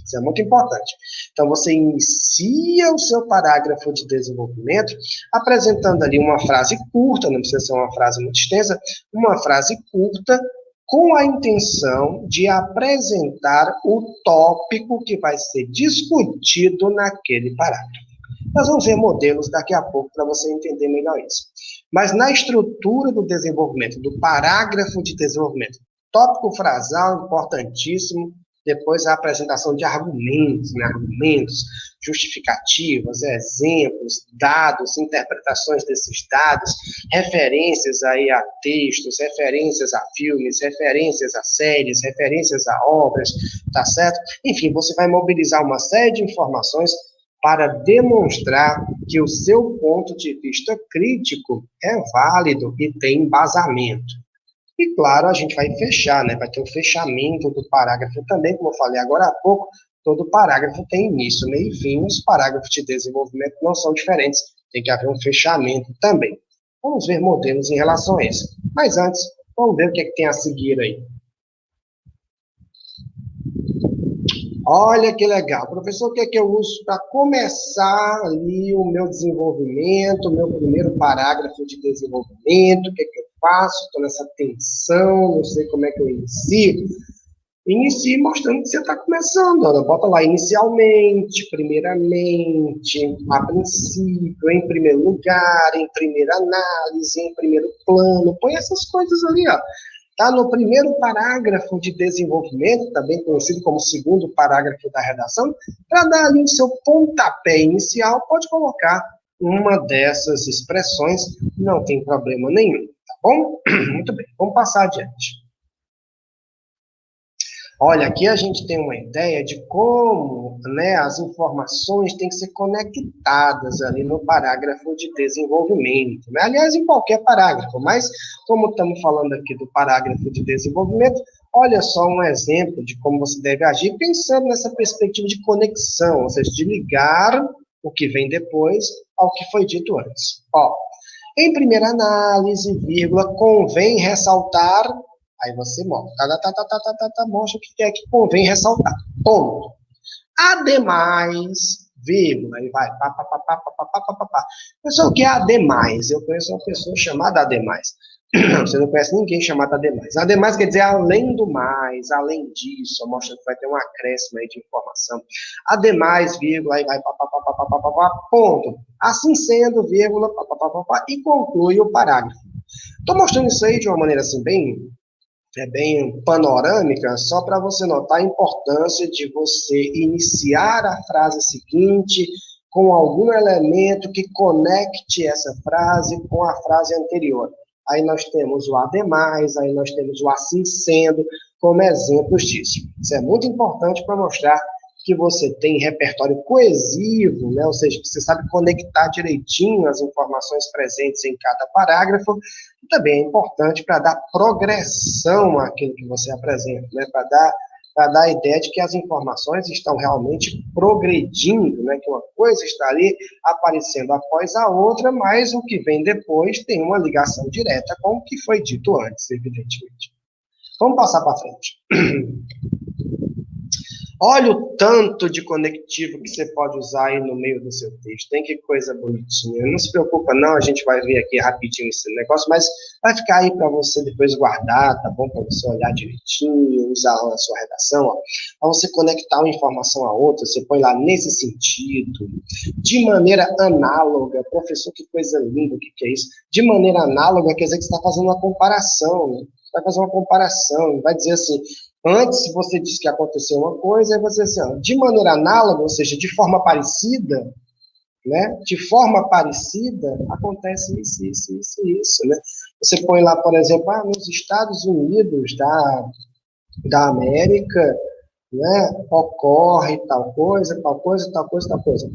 Isso é muito importante. Então, você inicia o seu parágrafo de desenvolvimento apresentando ali uma frase curta, não precisa ser uma frase muito extensa, uma frase curta com a intenção de apresentar o tópico que vai ser discutido naquele parágrafo. Nós vamos ver modelos daqui a pouco para você entender melhor isso. Mas na estrutura do desenvolvimento, do parágrafo de desenvolvimento, tópico frasal importantíssimo, depois a apresentação de argumentos, né? Argumentos, justificativas, exemplos, dados, interpretações desses dados, referências aí a textos, referências a filmes, referências a séries, referências a obras, tá certo? Enfim, você vai mobilizar uma série de informações para demonstrar que o seu ponto de vista crítico é válido e tem embasamento. E, claro, a gente vai fechar, né? Vai ter o fechamento do parágrafo também, como eu falei agora há pouco, todo parágrafo tem início, meio e fim, os parágrafos de desenvolvimento não são diferentes, tem que haver um fechamento também. Vamos ver modelos em relação a isso. Mas antes, vamos ver o que é que tem a seguir aí. Olha que legal. Professor, o que é que eu uso para começar ali o meu desenvolvimento, o meu primeiro parágrafo de desenvolvimento? O que é que eu faço? Estou nessa tensão, não sei como é que eu inicio. Inicie mostrando que você está começando. Olha, bota lá inicialmente, primeiramente, a princípio, em primeiro lugar, em primeira análise, em primeiro plano. Põe essas coisas ali, ó. Tá no primeiro parágrafo de desenvolvimento, também conhecido como segundo parágrafo da redação, para dar ali o seu pontapé inicial, pode colocar uma dessas expressões, não tem problema nenhum, tá bom? Muito bem, vamos passar adiante. Olha, aqui a gente tem uma ideia de como, né, as informações têm que ser conectadas ali no parágrafo de desenvolvimento, né? Aliás, em qualquer parágrafo, mas como estamos falando aqui do parágrafo de desenvolvimento, olha só um exemplo de como você deve agir pensando nessa perspectiva de conexão, ou seja, de ligar o que vem depois ao que foi dito antes. Ó, em primeira análise, vírgula, convém ressaltar. Aí você mostra, mostra o que é que convém ressaltar. Ponto. Ademais, vírgula, aí vai, pá. Pessoal, o que é ademais? Eu conheço uma pessoa chamada ademais. Você não conhece ninguém chamado ademais. Ademais quer dizer além do mais, além disso, mostra que vai ter um acréscimo aí de informação. Ademais, vírgula, aí vai, ponto. Assim sendo, vírgula, e conclui o parágrafo. Estou mostrando isso aí de uma maneira assim, bem panorâmica, só para você notar a importância de você iniciar a frase seguinte com algum elemento que conecte essa frase com a frase anterior. Aí nós temos o ademais, aí nós temos o assim sendo, como exemplos disso. Isso é muito importante para mostrar que você tem repertório coesivo, né? Ou seja, que você sabe conectar direitinho as informações presentes em cada parágrafo, e também é importante para dar progressão àquilo que você apresenta, né? Para dar a ideia de que as informações estão realmente progredindo, né? Que uma coisa está ali aparecendo após a outra, mas o que vem depois tem uma ligação direta com o que foi dito antes, evidentemente. Vamos passar para frente. Olha o tanto de conectivo que você pode usar aí no meio do seu texto. Tem que coisa bonitinha. Não se preocupa não, a gente vai ver aqui rapidinho esse negócio, mas vai ficar aí para você depois guardar, tá bom? Para você olhar direitinho, usar na sua redação, ó. Para você conectar uma informação a outra, você põe lá nesse sentido, de maneira análoga. Professor, que coisa linda, o que é isso? De maneira análoga quer dizer que você está fazendo uma comparação, né? Vai fazer uma comparação, vai dizer assim, antes você disse que aconteceu uma coisa, aí você diz assim, de maneira análoga, ou seja, de forma parecida, né? De forma parecida, acontece isso, né? Você põe lá, por exemplo, nos Estados Unidos da América, né, ocorre tal coisa,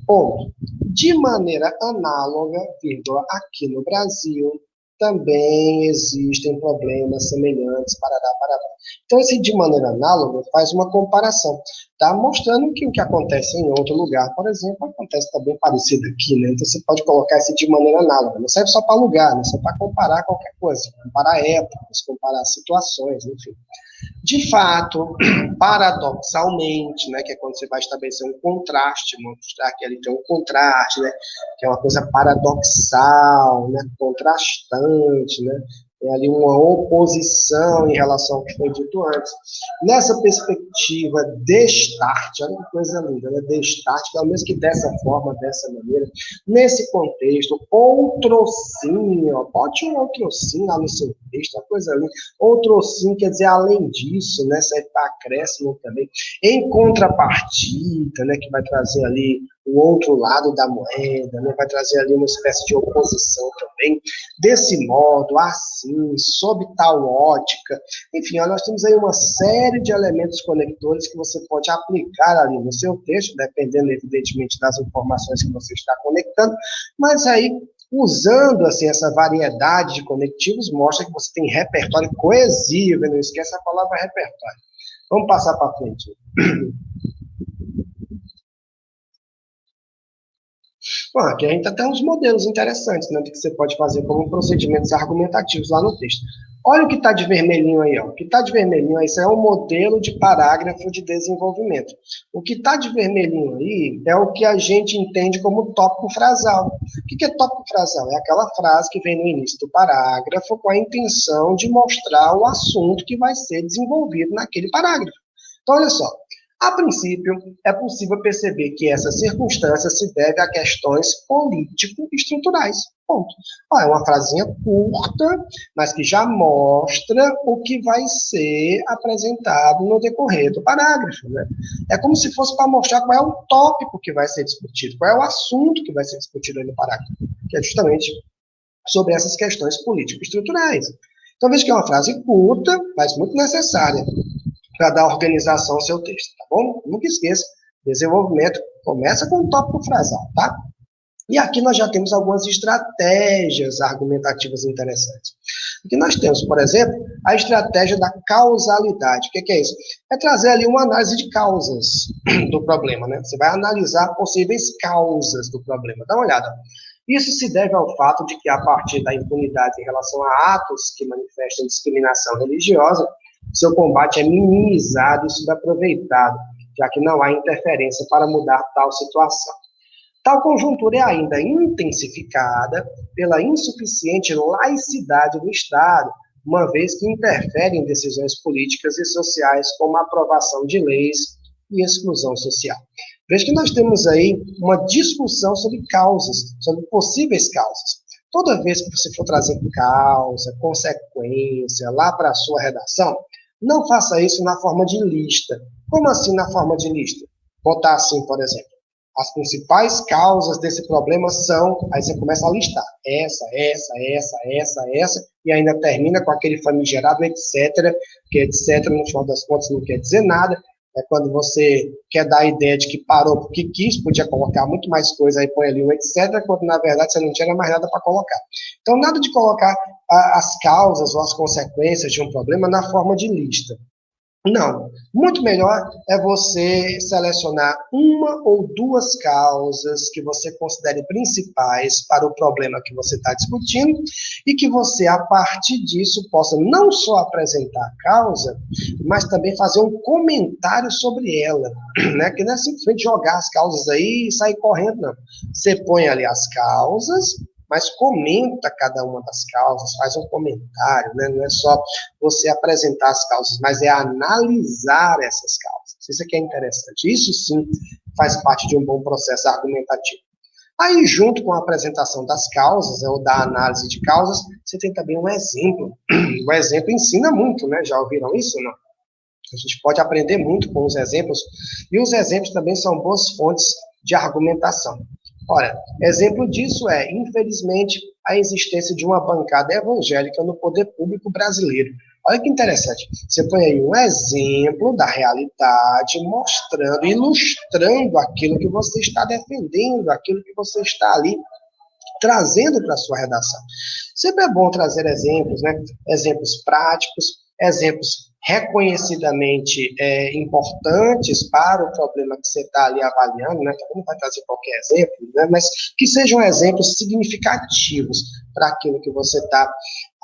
ponto. De maneira análoga, vírgula, aqui no Brasil, também existem problemas semelhantes, parará, parará. Então, esse de maneira análoga faz uma comparação, tá? Mostrando que o que acontece em outro lugar, por exemplo, acontece também parecido aqui, né? Então, você pode colocar esse de maneira análoga, não serve só para lugar, né? Serve para comparar qualquer coisa, comparar épocas, comparar situações, enfim. De fato, paradoxalmente, né, que é quando você vai estabelecer um contraste, mostrar que ali tem um contraste, né, que é uma coisa paradoxal, né, contrastante, né, tem ali uma oposição em relação ao que foi dito antes. Nessa perspectiva Descartes, olha que coisa linda, né, Descartes, pelo menos que dessa forma, dessa maneira, nesse contexto, outrocinho, ó, bote um outrocinho lá no seu texto, uma coisa linda. Outrocinho quer dizer além disso, né, serve para acréscimo também. Em contrapartida, né, que vai trazer ali o outro lado da moeda, né, vai trazer ali uma espécie de oposição também. Desse modo, assim, sob tal ótica, enfim, nós temos aí uma série de elementos conectores que você pode aplicar ali no seu texto, dependendo, evidentemente, das informações que você está conectando, mas aí, usando assim, essa variedade de conectivos, mostra que você tem repertório coesivo, e não esquece a palavra repertório. Vamos passar para frente. Bom, aqui a gente tem uns modelos interessantes, né, que você pode fazer como procedimentos argumentativos lá no texto. Olha o que está de vermelhinho aí, ó. O que está de vermelhinho aí, isso é um modelo de parágrafo de desenvolvimento. O que está de vermelhinho aí é o que a gente entende como tópico frasal. O que é tópico frasal? É aquela frase que vem no início do parágrafo com a intenção de mostrar o assunto que vai ser desenvolvido naquele parágrafo. Então, olha só. A princípio, é possível perceber que essa circunstância se deve a questões político-estruturais. Ponto. É uma frasinha curta, mas que já mostra o que vai ser apresentado no decorrer do parágrafo, né? É como se fosse para mostrar qual é o tópico que vai ser discutido, qual é o assunto que vai ser discutido aí no parágrafo, que é justamente sobre essas questões político-estruturais. Então, veja que é uma frase curta, mas muito necessária para dar organização ao seu texto, tá bom? Nunca esqueça, desenvolvimento começa com um tópico frasal, tá? E aqui nós já temos algumas estratégias argumentativas interessantes. Aqui nós temos, por exemplo, a estratégia da causalidade. O que é isso? É trazer ali uma análise de causas do problema, né? Você vai analisar possíveis causas do problema. Dá uma olhada. Isso se deve ao fato de que, a partir da impunidade em relação a atos que manifestam discriminação religiosa, seu combate é minimizado e subaproveitado, já que não há interferência para mudar tal situação. Tal conjuntura é ainda intensificada pela insuficiente laicidade do Estado, uma vez que interfere em decisões políticas e sociais, como a aprovação de leis e exclusão social. Veja que nós temos aí uma discussão sobre causas, sobre possíveis causas. Toda vez que você for trazer causa, consequência, lá para a sua redação, não faça isso na forma de lista. Como assim na forma de lista? Botar assim, por exemplo, as principais causas desse problema são, aí você começa a listar, essa, e ainda termina com aquele famigerado etc, que etc, no final das contas, não quer dizer nada. É quando você quer dar a ideia de que parou porque quis, podia colocar muito mais coisa, aí põe ali um etc, quando na verdade você não tinha mais nada para colocar. Então, nada de colocar as causas ou as consequências de um problema na forma de lista. Não. Muito melhor é você selecionar uma ou duas causas que você considere principais para o problema que você está discutindo e que você, a partir disso, possa não só apresentar a causa, mas também fazer um comentário sobre ela, né? Que não é simplesmente jogar as causas aí e sair correndo, não. Você põe ali as causas, mas comenta cada uma das causas, faz um comentário, né? Não é só você apresentar as causas, mas é analisar essas causas. Isso aqui é interessante. Isso sim faz parte de um bom processo argumentativo. Aí, junto com a apresentação das causas, ou da análise de causas, você tem também um exemplo. O exemplo ensina muito, né? Já ouviram isso, não? A gente pode aprender muito com os exemplos, e os exemplos também são boas fontes de argumentação. Ora, exemplo disso é, infelizmente, a existência de uma bancada evangélica no poder público brasileiro. Olha que interessante. Você põe aí um exemplo da realidade, mostrando, ilustrando aquilo que você está defendendo, aquilo que você está ali trazendo para a sua redação. Sempre é bom trazer exemplos, né? Exemplos práticos, exemplos reconhecidamente importantes para o problema que você está ali avaliando, né? Então, não vai trazer qualquer exemplo, né? Mas que sejam exemplos significativos para aquilo que você está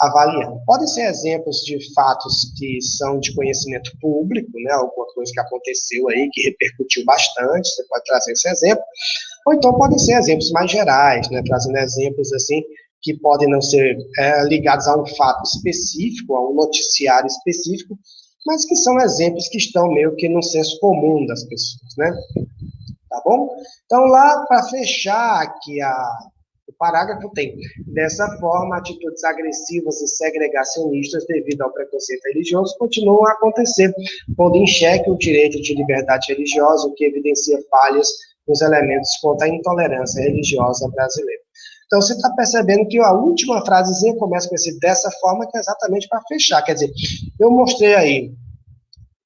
avaliando. Podem ser exemplos de fatos que são de conhecimento público, né? Alguma coisa que aconteceu aí, que repercutiu bastante, você pode trazer esse exemplo. Ou então podem ser exemplos mais gerais, né? Trazendo exemplos assim que podem não ser ligados a um fato específico, a um noticiário específico, mas que são exemplos que estão meio que no senso comum das pessoas, né? Tá bom? Então, lá, para fechar aqui o parágrafo, tem: dessa forma, atitudes agressivas e segregacionistas devido ao preconceito religioso continuam a acontecer, pondo em xeque o direito de liberdade religiosa, o que evidencia falhas nos elementos contra a intolerância religiosa brasileira. Então, você está percebendo que a última frasezinha começa com esse "dessa forma", que é exatamente para fechar. Quer dizer, eu mostrei aí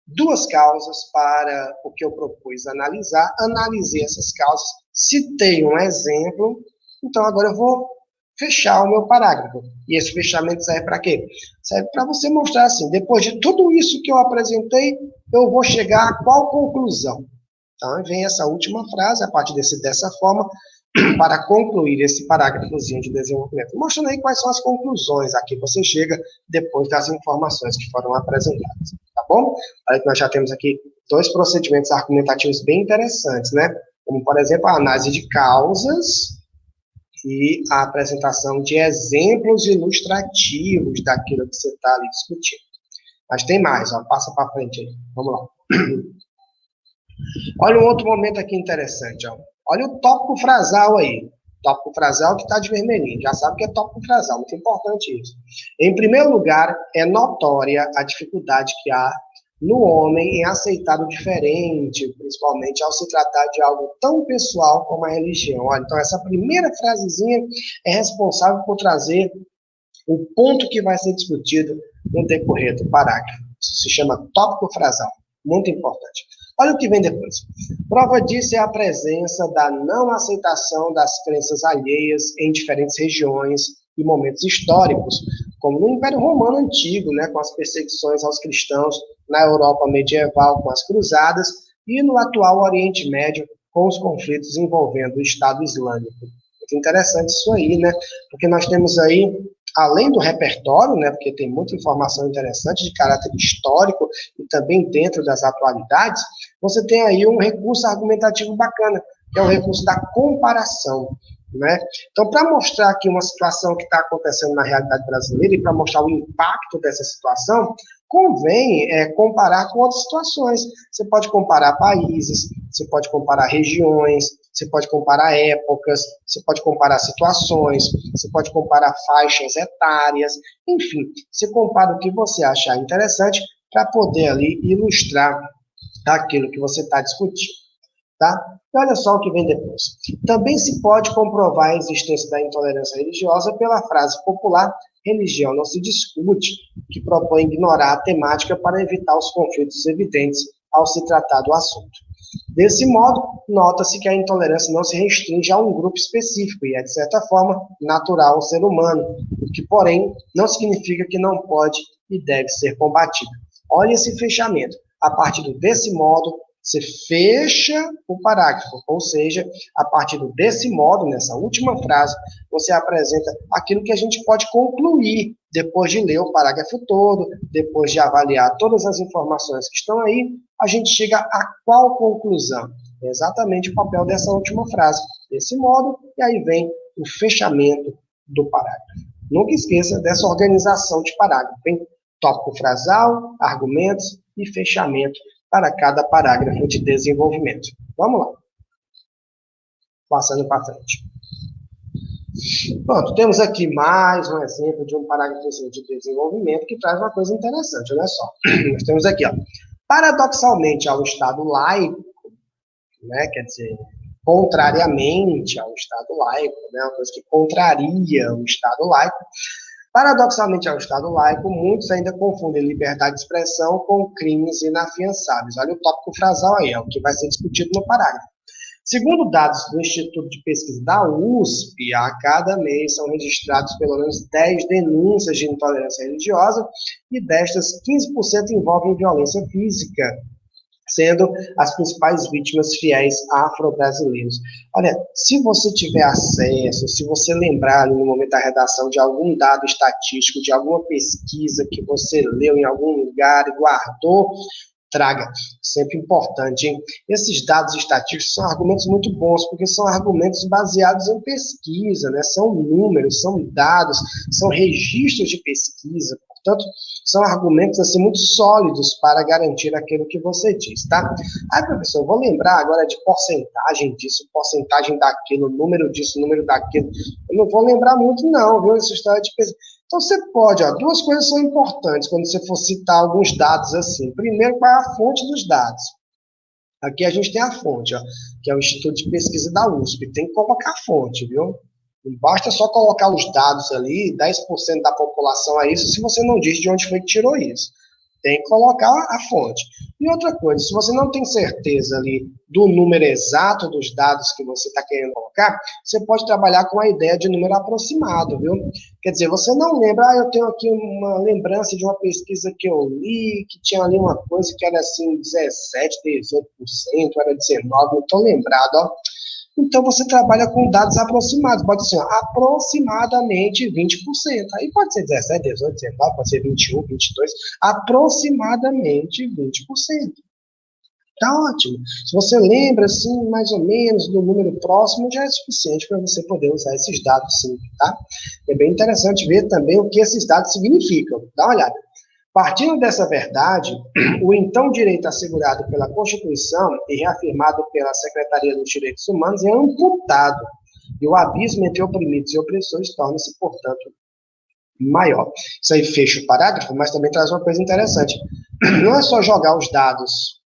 duas causas para o que eu propus analisar, analisei essas causas, citei um exemplo, então agora eu vou fechar o meu parágrafo. E esse fechamento serve para quê? Serve para você mostrar assim, depois de tudo isso que eu apresentei, eu vou chegar a qual conclusão? Então, vem essa última frase, a partir dessa forma, para concluir esse parágrafozinho de desenvolvimento, mostrando aí quais são as conclusões a que você chega depois das informações que foram apresentadas, tá bom? Aí nós já temos aqui dois procedimentos argumentativos bem interessantes, né? Como, por exemplo, a análise de causas e a apresentação de exemplos ilustrativos daquilo que você está ali discutindo. Mas tem mais, ó, passa para frente aí, vamos lá. Olha um outro momento aqui interessante, ó. Olha o tópico frasal aí. Tópico frasal que está de vermelhinho. Já sabe que é tópico frasal, muito importante isso. Em primeiro lugar, é notória a dificuldade que há no homem em aceitar o diferente, principalmente ao se tratar de algo tão pessoal como a religião. Olha, então, essa primeira frasezinha é responsável por trazer o ponto que vai ser discutido no decorrer do parágrafo. Isso se chama tópico frasal. Muito importante. Olha o que vem depois. Prova disso é a presença da não aceitação das crenças alheias em diferentes regiões e momentos históricos, como no Império Romano Antigo, né, com as perseguições aos cristãos, na Europa medieval com as cruzadas, e no atual Oriente Médio com os conflitos envolvendo o Estado Islâmico. Muito interessante isso aí, né? Porque nós temos aí, além do repertório, né, porque tem muita informação interessante de caráter histórico e também dentro das atualidades, você tem aí um recurso argumentativo bacana, que é o recurso da comparação, né? Então, para mostrar aqui uma situação que está acontecendo na realidade brasileira e para mostrar o impacto dessa situação, convém comparar com outras situações. Você pode comparar países, você pode comparar regiões, você pode comparar épocas, você pode comparar situações, você pode comparar faixas etárias, enfim, você compara o que você achar interessante para poder ali ilustrar aquilo que você está discutindo, tá? E olha só o que vem depois. Também se pode comprovar a existência da intolerância religiosa pela frase popular "religião não se discute", que propõe ignorar a temática para evitar os conflitos evidentes ao se tratar do assunto. Desse modo, nota-se que a intolerância não se restringe a um grupo específico e é, de certa forma, natural ao ser humano, o que, porém, não significa que não pode e deve ser combatida. Olha esse fechamento. A partir desse modo, você fecha o parágrafo, ou seja, a partir desse modo, nessa última frase, você apresenta aquilo que a gente pode concluir depois de ler o parágrafo todo, depois de avaliar todas as informações que estão aí, a gente chega a qual conclusão? É exatamente o papel dessa última frase. Desse modo, e aí vem o fechamento do parágrafo. Nunca esqueça dessa organização de parágrafo, hein? Tópico frasal, argumentos e fechamento para cada parágrafo de desenvolvimento. Vamos lá. Passando para frente. Pronto, temos aqui mais um exemplo de um parágrafo de desenvolvimento que traz uma coisa interessante, olha só. Nós temos aqui, ó. Paradoxalmente ao Estado laico, né, quer dizer, contrariamente ao Estado laico, né, uma coisa que contraria o Estado laico, paradoxalmente ao Estado laico, muitos ainda confundem liberdade de expressão com crimes inafiançáveis. Olha o tópico frasal aí, é o que vai ser discutido no parágrafo. Segundo dados do Instituto de Pesquisa da USP, a cada mês são registrados pelo menos 10 denúncias de intolerância religiosa e destas 15% envolvem violência física, sendo as principais vítimas fiéis afro-brasileiros. Olha, se você tiver acesso, se você lembrar ali no momento da redação de algum dado estatístico, de alguma pesquisa que você leu em algum lugar e guardou, traga. Sempre importante, hein? Esses dados estatísticos são argumentos muito bons, porque são argumentos baseados em pesquisa, né? São números, são dados, são registros de pesquisa. Portanto, são argumentos assim, muito sólidos para garantir aquilo que você diz, tá? Aí, professor, eu vou lembrar agora de porcentagem disso, porcentagem daquilo, número disso, número daquilo. Eu não vou lembrar muito, não, viu? Essa história de pesquisa. Então, você pode, ó, duas coisas são importantes quando você for citar alguns dados assim. Primeiro, qual é a fonte dos dados? Aqui a gente tem a fonte, ó, que é o Instituto de Pesquisa da USP. Tem que colocar a fonte, viu? Não basta só colocar os dados ali, 10% da população é isso, se você não diz de onde foi que tirou isso. Tem que colocar a fonte. E outra coisa, se você não tem certeza ali do número exato dos dados que você está querendo colocar, você pode trabalhar com a ideia de número aproximado, viu? Quer dizer, você não lembra, eu tenho aqui uma lembrança de uma pesquisa que eu li, que tinha ali uma coisa que era assim, 17, 18%, era 19%, não estou lembrado, ó. Então, você trabalha com dados aproximados. Pode ser aproximadamente 20%. Aí pode ser 17, 18, 19, pode ser 21, 22. Aproximadamente 20%. Tá ótimo. Se você lembra, assim, mais ou menos, do número próximo, já é suficiente para você poder usar esses dados, sim, tá? É bem interessante ver também o que esses dados significam. Dá uma olhada. Partindo dessa verdade, o então direito assegurado pela Constituição e reafirmado pela Secretaria dos Direitos Humanos é amputado, e o abismo entre oprimidos e opressores torna-se, portanto, maior. Isso aí fecha o parágrafo, mas também traz uma coisa interessante. Não é só jogar os dados,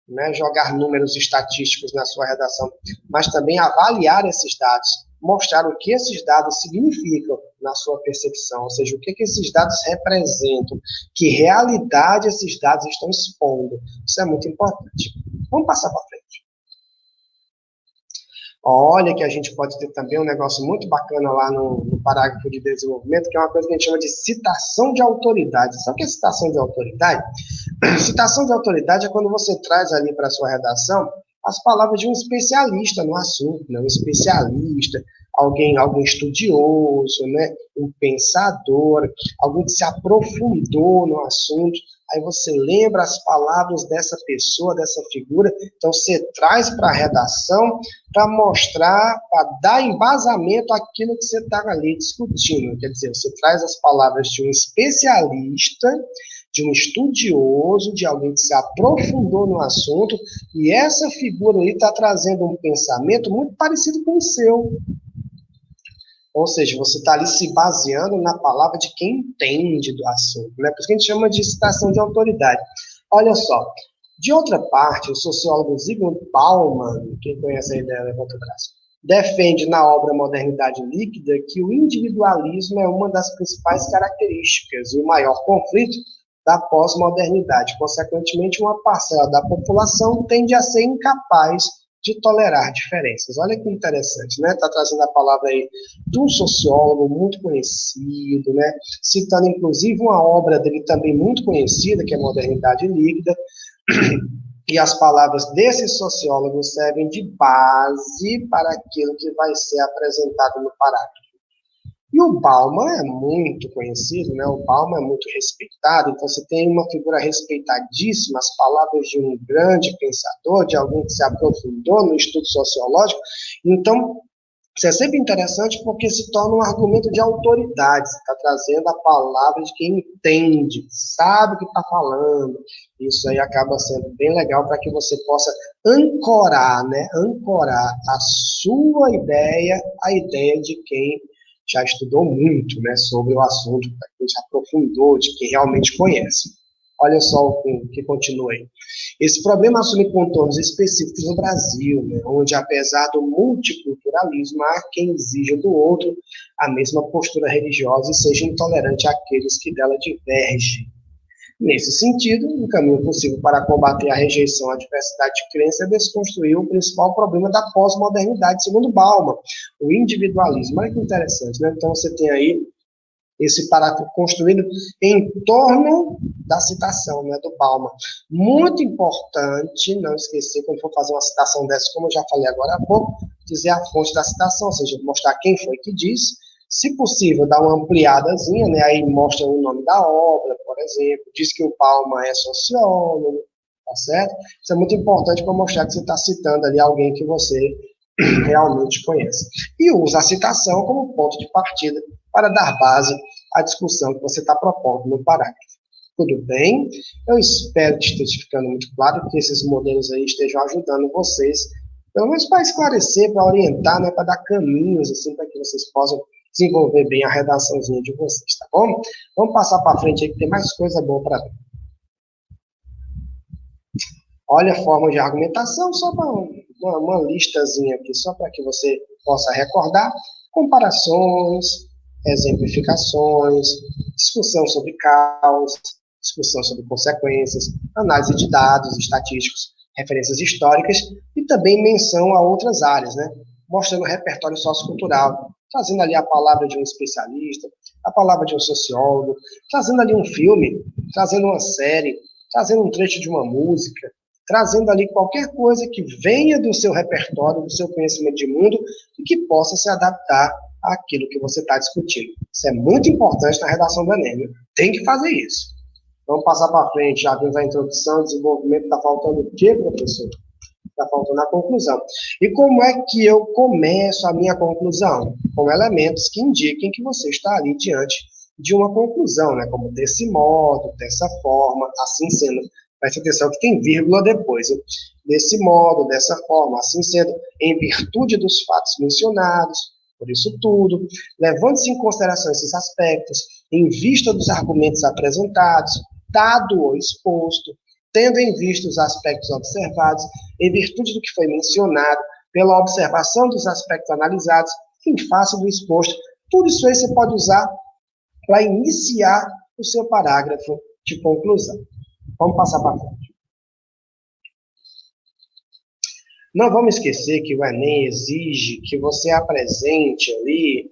né, jogar números estatísticos na sua redação, mas também avaliar esses dados, mostrar o que esses dados significam na sua percepção, ou seja, o que esses dados representam, que realidade esses dados estão expondo. Isso é muito importante. Vamos passar para frente. Olha que a gente pode ter também um negócio muito bacana lá no parágrafo de desenvolvimento, que é uma coisa que a gente chama de citação de autoridade. Sabe o que é citação de autoridade? Citação de autoridade é quando você traz ali para a sua redação as palavras de um especialista no assunto, né? Um especialista, alguém estudioso, né? Um pensador, alguém que se aprofundou no assunto. Aí você lembra as palavras dessa pessoa, dessa figura, então você traz para a redação para mostrar, para dar embasamento àquilo que você está ali discutindo. Quer dizer, você traz as palavras de um especialista, de um estudioso, de alguém que se aprofundou no assunto, e essa figura aí está trazendo um pensamento muito parecido com o seu. Ou seja, você está ali se baseando na palavra de quem entende do assunto, né? Por isso que a gente chama de citação de autoridade. Olha só, de outra parte, o sociólogo Zygmunt Bauman, quem conhece a ideia, levanta o braço, defende na obra Modernidade Líquida que o individualismo é uma das principais características e o maior conflito da pós-modernidade. Consequentemente, uma parcela da população tende a ser incapaz de tolerar diferenças. Olha que interessante, né? Está trazendo a palavra aí de um sociólogo muito conhecido, né? Citando, inclusive, uma obra dele também muito conhecida, que é Modernidade Líquida, e as palavras desse sociólogo servem de base para aquilo que vai ser apresentado no parágrafo. E o Bauman é muito conhecido, né? O Bauman é muito respeitado, então você tem uma figura respeitadíssima, as palavras de um grande pensador, de alguém que se aprofundou no estudo sociológico. Então, isso é sempre interessante porque se torna um argumento de autoridade, você está trazendo a palavra de quem entende, sabe o que está falando. Isso aí acaba sendo bem legal para que você possa ancorar, né? Ancorar a sua ideia, a ideia de quem já estudou muito, né, sobre o assunto, para quem se aprofundou, de quem realmente conhece. Olha só o que continua aí. Esse problema assume contornos específicos no Brasil, né, onde, apesar do multiculturalismo, há quem exija do outro a mesma postura religiosa e seja intolerante àqueles que dela divergem. Nesse sentido, um caminho possível para combater a rejeição à diversidade de crença é desconstruir o principal problema da pós-modernidade, segundo Bauman, o individualismo. Olha que interessante, né? Então, você tem aí esse parágrafo construído em torno da citação, né, do Bauman. Muito importante não esquecer, quando for fazer uma citação dessa, como eu já falei agora há pouco, dizer a fonte da citação, ou seja, mostrar quem foi que disse, se possível, dar uma ampliadazinha, né, aí mostra o nome da obra, por exemplo, diz que o Bauman é sociólogo, tá certo? Isso é muito importante para mostrar que você está citando ali alguém que você realmente conhece. E usa a citação como ponto de partida para dar base à discussão que você está propondo no parágrafo. Tudo bem? Eu espero que esteja ficando muito claro, que esses modelos aí estejam ajudando vocês, pelo menos para esclarecer, para orientar, né, para dar caminhos, assim, para que vocês possam desenvolver bem a redaçãozinha de vocês, tá bom? Vamos passar para frente aí, que tem mais coisa boa para ver. Olha a forma de argumentação, só para uma listazinha aqui, só para que você possa recordar. Comparações, exemplificações, discussão sobre causas, discussão sobre consequências, análise de dados estatísticos, referências históricas e também menção a outras áreas, né? Mostrando o repertório sociocultural, trazendo ali a palavra de um especialista, a palavra de um sociólogo, trazendo ali um filme, trazendo uma série, trazendo um trecho de uma música, trazendo ali qualquer coisa que venha do seu repertório, do seu conhecimento de mundo e que possa se adaptar àquilo que você está discutindo. Isso é muito importante na redação do Enem, né? Tem que fazer isso. Vamos passar para frente, já vimos a introdução, desenvolvimento, está faltando o quê, professor? Está faltando a conclusão. E como é que eu começo a minha conclusão? Com elementos que indiquem que você está ali diante de uma conclusão, né? Como desse modo, dessa forma, assim sendo. Preste atenção que tem vírgula depois. Hein? Desse modo, dessa forma, assim sendo, em virtude dos fatos mencionados, por isso tudo, levando-se em consideração esses aspectos, em vista dos argumentos apresentados, dado ou exposto, tendo em vista os aspectos observados, em virtude do que foi mencionado, pela observação dos aspectos analisados, em face do exposto, tudo isso aí você pode usar para iniciar o seu parágrafo de conclusão. Vamos passar para frente. Não vamos esquecer que o Enem exige que você apresente ali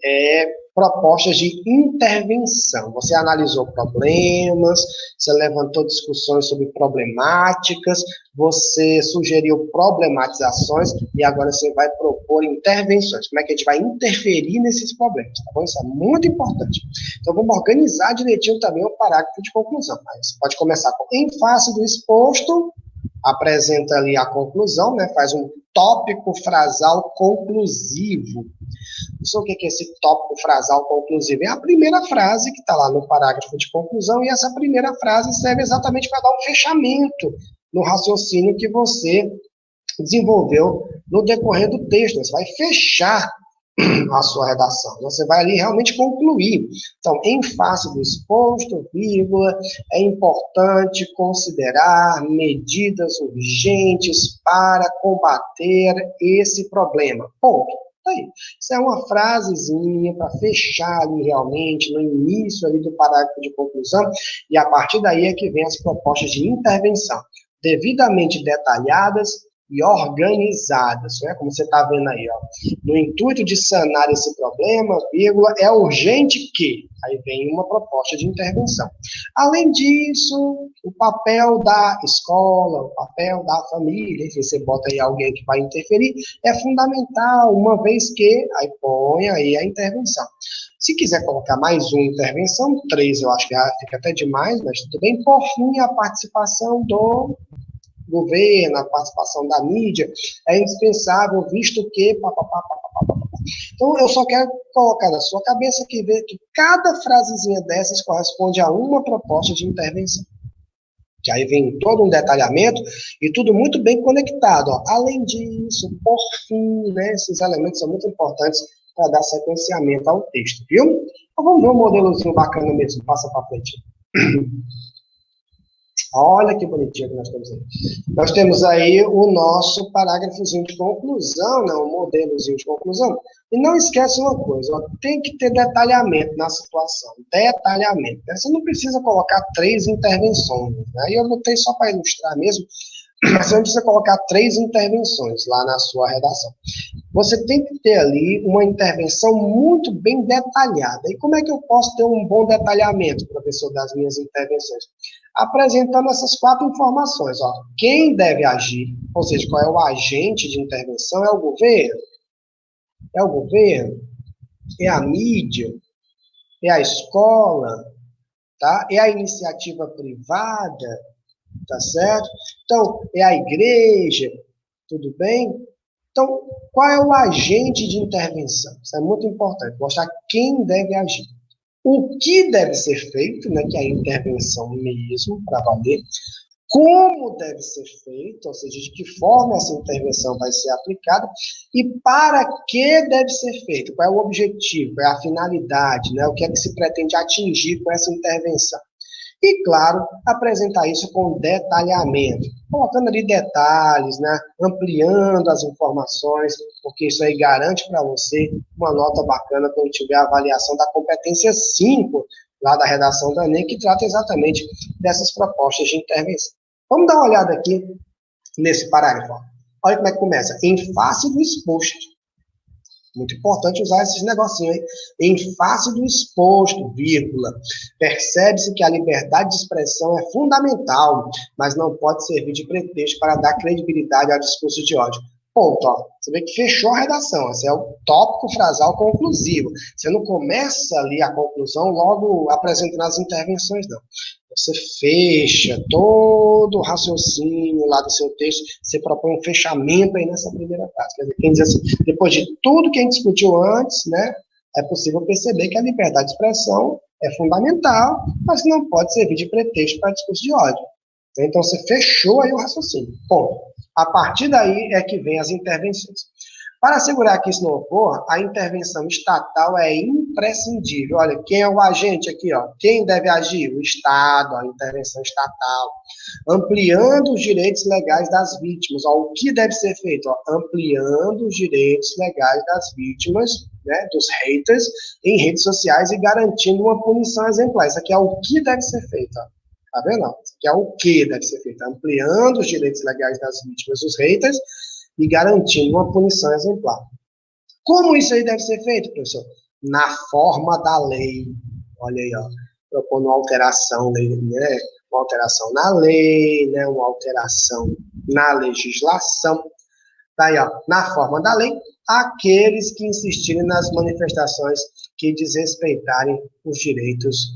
propostas de intervenção. Você analisou problemas, você levantou discussões sobre problemáticas, você sugeriu problematizações e agora você vai propor intervenções. Como é que a gente vai interferir nesses problemas, tá bom? Isso é muito importante. Então, vamos organizar direitinho também o parágrafo de conclusão. Mas pode começar com em face do exposto, apresenta ali a conclusão, né? Faz um tópico frasal conclusivo. Isso, o que é esse tópico frasal conclusivo? É a primeira frase que está lá no parágrafo de conclusão, e essa primeira frase serve exatamente para dar um fechamento no raciocínio que você desenvolveu no decorrer do texto. Você vai fechar a sua redação. Você vai ali realmente concluir. Então, em face do exposto, vírgula, é importante considerar medidas urgentes para combater esse problema. Ponto. Aí, isso é uma frasezinha para fechar ali realmente no início ali do parágrafo de conclusão, e a partir daí é que vem as propostas de intervenção, devidamente detalhadas e organizadas, né? Como você está vendo aí, ó. No intuito de sanar esse problema, vírgula, é urgente que, aí vem uma proposta de intervenção. Além disso, o papel da escola, o papel da família, enfim, você bota aí alguém que vai interferir, é fundamental, uma vez que, aí põe aí a intervenção. Se quiser colocar mais uma intervenção, 3 eu acho que já fica até demais, mas tudo bem. Por fim, a participação do governo, a participação da mídia é indispensável, visto que... Então, eu só quero colocar na sua cabeça que cada frasezinha dessas corresponde a uma proposta de intervenção. Que aí vem todo um detalhamento e tudo muito bem conectado. Ó. Além disso, por fim, né, esses elementos são muito importantes para dar sequenciamento ao texto, viu? Então, vamos ver um modelozinho bacana mesmo. Passa para frente. Olha que bonitinho que nós temos aí. Nós temos aí o nosso parágrafozinho de conclusão, né, um modelozinho de conclusão. E não esquece uma coisa, ó, tem que ter detalhamento na situação. Detalhamento. Né? Você não precisa colocar 3 intervenções. Né? E eu botei só para ilustrar mesmo, mas você não precisa colocar 3 intervenções lá na sua redação. Você tem que ter ali uma intervenção muito bem detalhada. E como é que eu posso ter um bom detalhamento, professor, das minhas intervenções? Apresentando essas 4 informações. Ó. Quem deve agir, ou seja, qual é o agente de intervenção, é o governo, é a mídia, é a escola, tá? É a iniciativa privada, tá certo? Então, é a igreja, tudo bem? Então, qual é o agente de intervenção? Isso é muito importante, mostrar quem deve agir. O que deve ser feito, né, que é a intervenção mesmo, para valer. Como deve ser feito, ou seja, de que forma essa intervenção vai ser aplicada e para que deve ser feito, qual é o objetivo, qual é a finalidade, né, o que é que se pretende atingir com essa intervenção. E, claro, apresentar isso com detalhamento, colocando ali detalhes, né, ampliando as informações, porque isso aí garante para você uma nota bacana quando tiver a avaliação da competência 5, lá da redação da ENEM, que trata exatamente dessas propostas de intervenção. Vamos dar uma olhada aqui nesse parágrafo. Olha como é que começa. Em face do exposto. Muito importante usar esses negocinhos aí. Em face do exposto, vírgula, percebe-se que a liberdade de expressão é fundamental, mas não pode servir de pretexto para dar credibilidade ao discurso de ódio. Ponto, ó. Você vê que fechou a redação. Esse é o tópico frasal conclusivo. Você não começa ali a conclusão logo apresentando as intervenções, não. Você fecha todo o raciocínio lá do seu texto, você propõe um fechamento aí nessa primeira frase. Quer dizer, quem diz assim, depois de tudo que a gente discutiu antes, né, é possível perceber que a liberdade de expressão é fundamental, mas não pode servir de pretexto para discurso de ódio. Então, você fechou aí o raciocínio. Bom, a partir daí é que vem as intervenções. Para assegurar que isso não ocorra, a intervenção estatal é imprescindível. Olha, quem é o agente aqui? Ó? Quem deve agir? O Estado, a intervenção estatal. Ampliando os direitos legais das vítimas. Ó, o que deve ser feito? Ó? Ampliando os direitos legais das vítimas, né, dos haters, em redes sociais e garantindo uma punição exemplar. Isso aqui é o que deve ser feito. Ó. Tá vendo? Isso aqui é o que deve ser feito. Ampliando os direitos legais das vítimas dos haters e garantindo uma punição exemplar. Como isso aí deve ser feito, professor? Na forma da lei. Olha aí, ó, propondo uma alteração, né, uma alteração na lei, né, uma alteração na legislação. Tá aí, ó, na forma da lei, aqueles que insistirem nas manifestações que desrespeitarem os direitos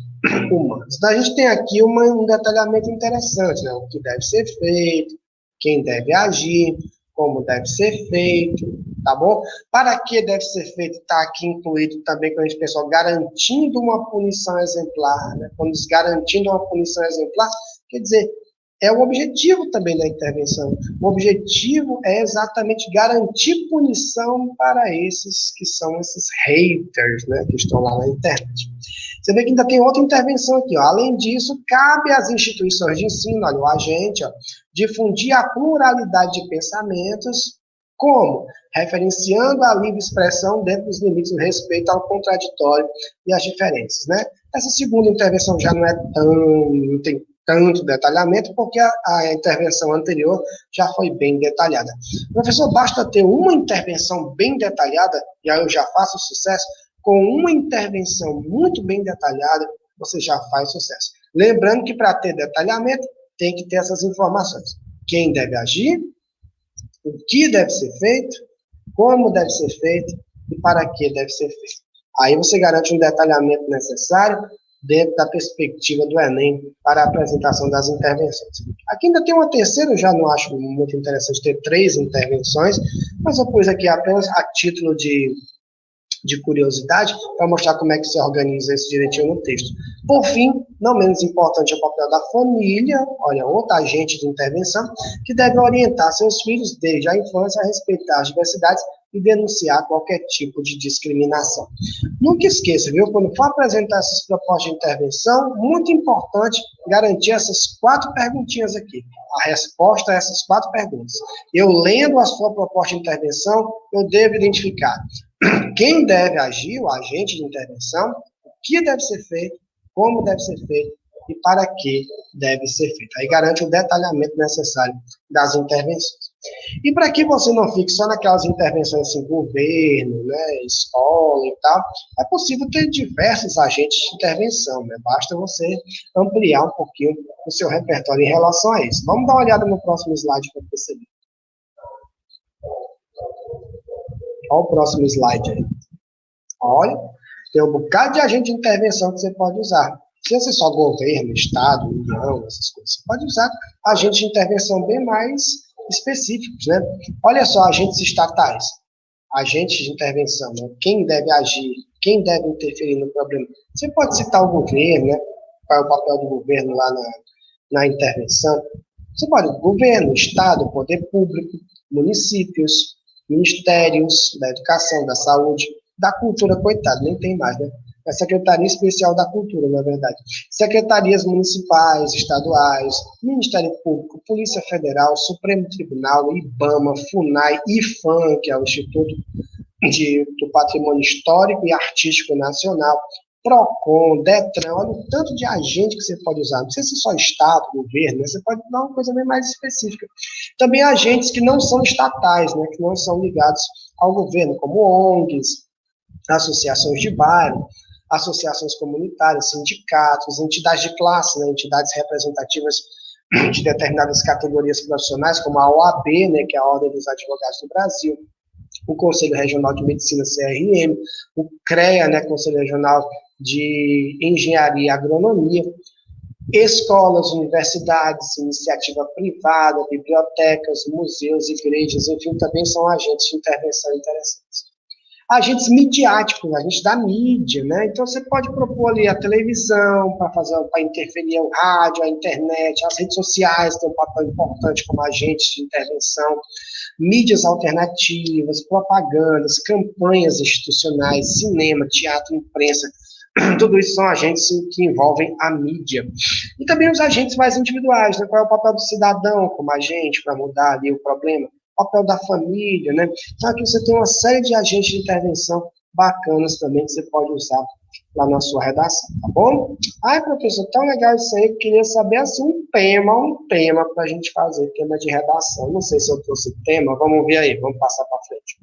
humanos. Então, a gente tem aqui um detalhamento interessante, né, o que deve ser feito, quem deve agir, como deve ser feito, tá bom? Para que deve ser feito, está aqui incluído também, quando a gente pensa, garantindo uma punição exemplar, né? Quando diz garantindo uma punição exemplar, quer dizer, é o objetivo também da intervenção. O objetivo é exatamente garantir punição para esses que são esses haters, né, que estão lá na internet. Você vê que ainda tem outra intervenção aqui, ó. Além disso, cabe às instituições de ensino, olha, o agente, ó, difundir a pluralidade de pensamentos, como? Referenciando a livre expressão dentro dos limites do respeito ao contraditório e às diferenças, né? Essa segunda intervenção já não tem tanto detalhamento, porque a intervenção anterior já foi bem detalhada. Professor, basta ter uma intervenção bem detalhada, e aí eu já faço sucesso. Com uma intervenção muito bem detalhada, você já faz sucesso. Lembrando que para ter detalhamento, tem que ter essas informações. Quem deve agir, o que deve ser feito, como deve ser feito e para que deve ser feito. Aí você garante um detalhamento necessário dentro da perspectiva do Enem para a apresentação das intervenções. Aqui ainda tem uma terceira, eu já não acho muito interessante ter 3 intervenções, mas eu pus aqui apenas a título de curiosidade, para mostrar como é que se organiza isso direitinho no texto. Por fim, não menos importante é o papel da família, olha, outro agente de intervenção, que deve orientar seus filhos desde a infância a respeitar as diversidades e denunciar qualquer tipo de discriminação. Nunca esqueça, viu? Quando for apresentar essas propostas de intervenção, muito importante garantir essas 4 perguntinhas aqui. A resposta a essas 4 perguntas. Eu lendo a sua proposta de intervenção, eu devo identificar quem deve agir, o agente de intervenção, o que deve ser feito, como deve ser feito e para que deve ser feito. Aí garante o detalhamento necessário das intervenções. E para que você não fique só naquelas intervenções assim, governo, né, escola e tal, é possível ter diversos agentes de intervenção, né? Basta você ampliar um pouquinho o seu repertório em relação a isso. Vamos dar uma olhada no próximo slide para perceber. Olha o próximo slide aí. Olha, tem um bocado de agente de intervenção que você pode usar. Se você só governo, estado, união, essas coisas, você pode usar agentes de intervenção bem mais específicos, né? Olha só, agentes estatais, agentes de intervenção, né? Quem deve agir, quem deve interferir no problema. Você pode citar o governo, né? Qual é o papel do governo lá na intervenção. Você pode, governo, estado, poder público, municípios, ministérios da educação, da saúde, da cultura, coitado, nem tem mais, né? A Secretaria Especial da Cultura, na verdade. Secretarias municipais, estaduais, Ministério Público, Polícia Federal, Supremo Tribunal, IBAMA, FUNAI, IFAM, que é o Instituto do Patrimônio Histórico e Artístico Nacional, PROCON, DETRAN, olha o tanto de agente que você pode usar. Não precisa ser só Estado, governo, né? Você pode dar uma coisa bem mais específica. Também agentes que não são estatais, né? Que não são ligados ao governo, como ONGs, associações de bairro, associações comunitárias, sindicatos, entidades de classe, né, entidades representativas de determinadas categorias profissionais, como a OAB, né, que é a Ordem dos Advogados do Brasil, o Conselho Regional de Medicina, CRM, o CREA, né, Conselho Regional de Engenharia e Agronomia, escolas, universidades, iniciativa privada, bibliotecas, museus, igrejas, enfim, também são agentes de intervenção interessantes. Agentes midiáticos, agentes da mídia, né? Então você pode propor ali a televisão para interferir o rádio, a internet, as redes sociais têm um papel importante como agentes de intervenção, mídias alternativas, propagandas, campanhas institucionais, cinema, teatro, imprensa, tudo isso são agentes que envolvem a mídia. E também os agentes mais individuais, né? Qual é o papel do cidadão como agente para mudar ali o problema? Papel da família, né? Então aqui você tem uma série de agentes de intervenção bacanas também que você pode usar lá na sua redação, tá bom? Ai, professor, tão legal isso aí, eu queria saber assim um tema para a gente fazer, tema de redação. Não sei se eu trouxe tema, vamos ver aí, vamos passar para frente.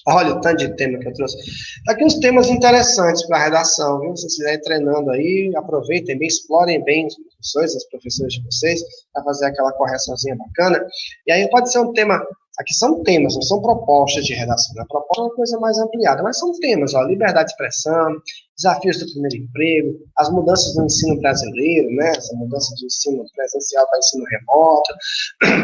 Olha o tanto de tema que eu trouxe. Tá aqui uns temas interessantes para a redação, viu? Se vocês estiverem treinando aí, aproveitem bem, explorem bem os professores, as professoras de vocês, para fazer aquela correçãozinha bacana. E aí pode ser um tema, aqui são temas, não são propostas de redação. A proposta é uma coisa mais ampliada, mas são temas, ó, liberdade de expressão, desafios do primeiro emprego, as mudanças no ensino brasileiro, né? Essa mudança de ensino presencial para ensino remoto,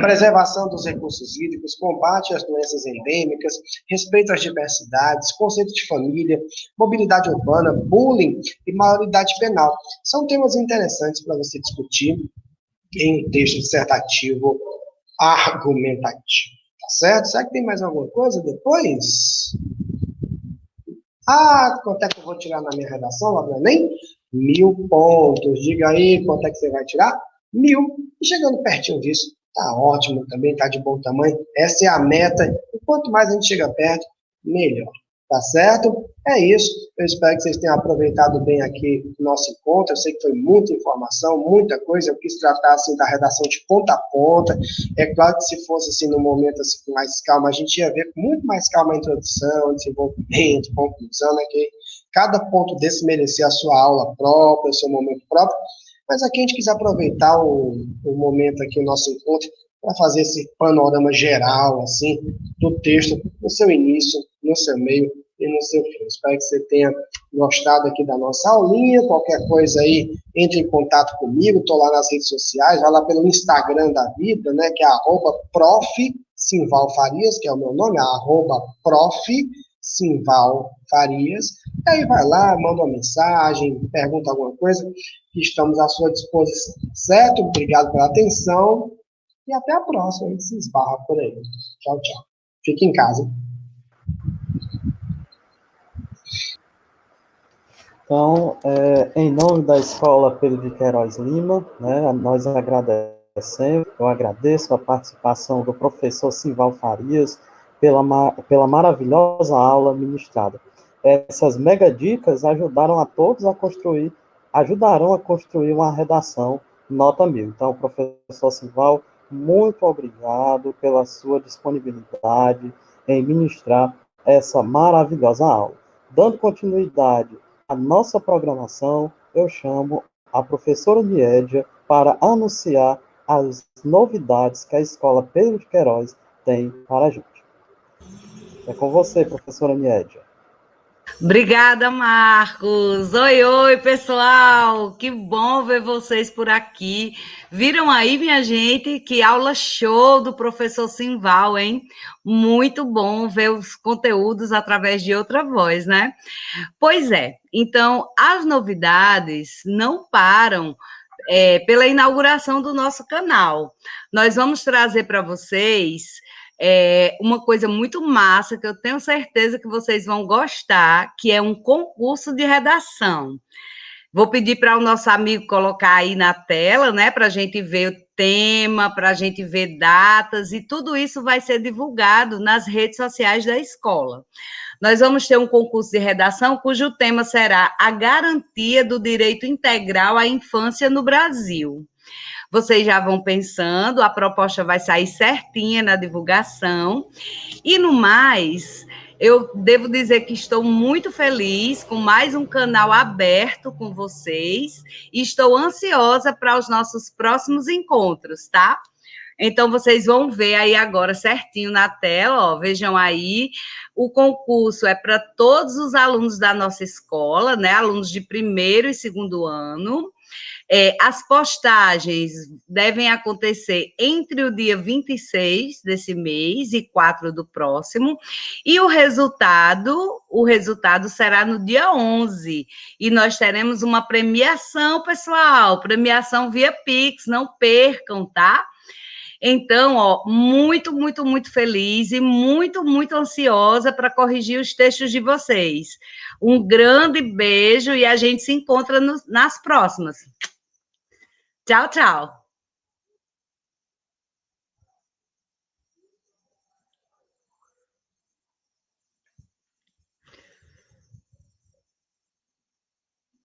preservação dos recursos hídricos, combate às doenças endêmicas, respeito às diversidades, conceito de família, mobilidade urbana, bullying e maioridade penal. São temas interessantes para você discutir em um texto dissertativo argumentativo. Tá certo? Será que tem mais alguma coisa depois? Ah, quanto é que eu vou tirar na minha redação lá do Enem? 1000 pontos. Diga aí quanto é que você vai tirar? 1000. E chegando pertinho disso, tá ótimo também, tá de bom tamanho. Essa é a meta. E quanto mais a gente chega perto, melhor. Tá certo? É isso. Eu espero que vocês tenham aproveitado bem aqui o nosso encontro. Eu sei que foi muita informação, muita coisa. Eu quis tratar assim da redação de ponta a ponta. É claro que se fosse assim no momento assim, com mais calma, a gente ia ver com muito mais calma a introdução, desenvolvimento, conclusão, né? Que cada ponto desse merecia a sua aula própria, o seu momento próprio. Mas aqui a gente quis aproveitar o momento aqui, o nosso encontro, para fazer esse panorama geral, assim, do texto, no seu início, no seu meio e no seu fim. Espero que você tenha gostado aqui da nossa aulinha. Qualquer coisa aí, entre em contato comigo, estou lá nas redes sociais, vai lá pelo Instagram da vida, né, que é @prof. Simval Farias, que é o meu nome, @prof. Simval Farias. E aí vai lá, manda uma mensagem, pergunta alguma coisa, que estamos à sua disposição, certo? Obrigado pela atenção. E até a próxima, a gente se esbarra por aí. Tchau, tchau. Fique em casa. Então, em nome da Escola Pedro de Queiroz Lima, né, nós agradecemos, eu agradeço a participação do professor Simval Farias pela maravilhosa aula ministrada. Essas mega dicas ajudarão a todos ajudarão a construir uma redação nota 1000. Então, professor Simval, muito obrigado pela sua disponibilidade em ministrar essa maravilhosa aula. Dando continuidade à nossa programação, eu chamo a professora Niédia para anunciar as novidades que a Escola Pedro de Queiroz tem para a gente. É com você, professora Niédia. Obrigada, Marcos. Oi, oi, pessoal. Que bom ver vocês por aqui. Viram aí, minha gente, que aula show do professor Simval, hein? Muito bom ver os conteúdos através de outra voz, né? Pois é. Então, as novidades não param pela inauguração do nosso canal. Nós vamos trazer para vocês uma coisa muito massa, que eu tenho certeza que vocês vão gostar, que é um concurso de redação. Vou pedir para o nosso amigo colocar aí na tela, né, para a gente ver o tema, para a gente ver datas, e tudo isso vai ser divulgado nas redes sociais da escola. Nós vamos ter um concurso de redação cujo tema será a garantia do direito integral à infância no Brasil. Vocês já vão pensando, a proposta vai sair certinha na divulgação. E no mais, eu devo dizer que estou muito feliz com mais um canal aberto com vocês e estou ansiosa para os nossos próximos encontros, tá? Então, vocês vão ver aí agora certinho na tela, ó, vejam aí, o concurso é para todos os alunos da nossa escola, né, alunos de primeiro e segundo ano. As postagens devem acontecer entre o dia 26 desse mês e 4 do próximo, e o resultado será no dia 11, e nós teremos uma premiação, pessoal, premiação via Pix, não percam, tá? Então, ó, muito, muito, muito feliz e muito, muito ansiosa para corrigir os textos de vocês. Um grande beijo e a gente se encontra nas próximas. Tchau, tchau.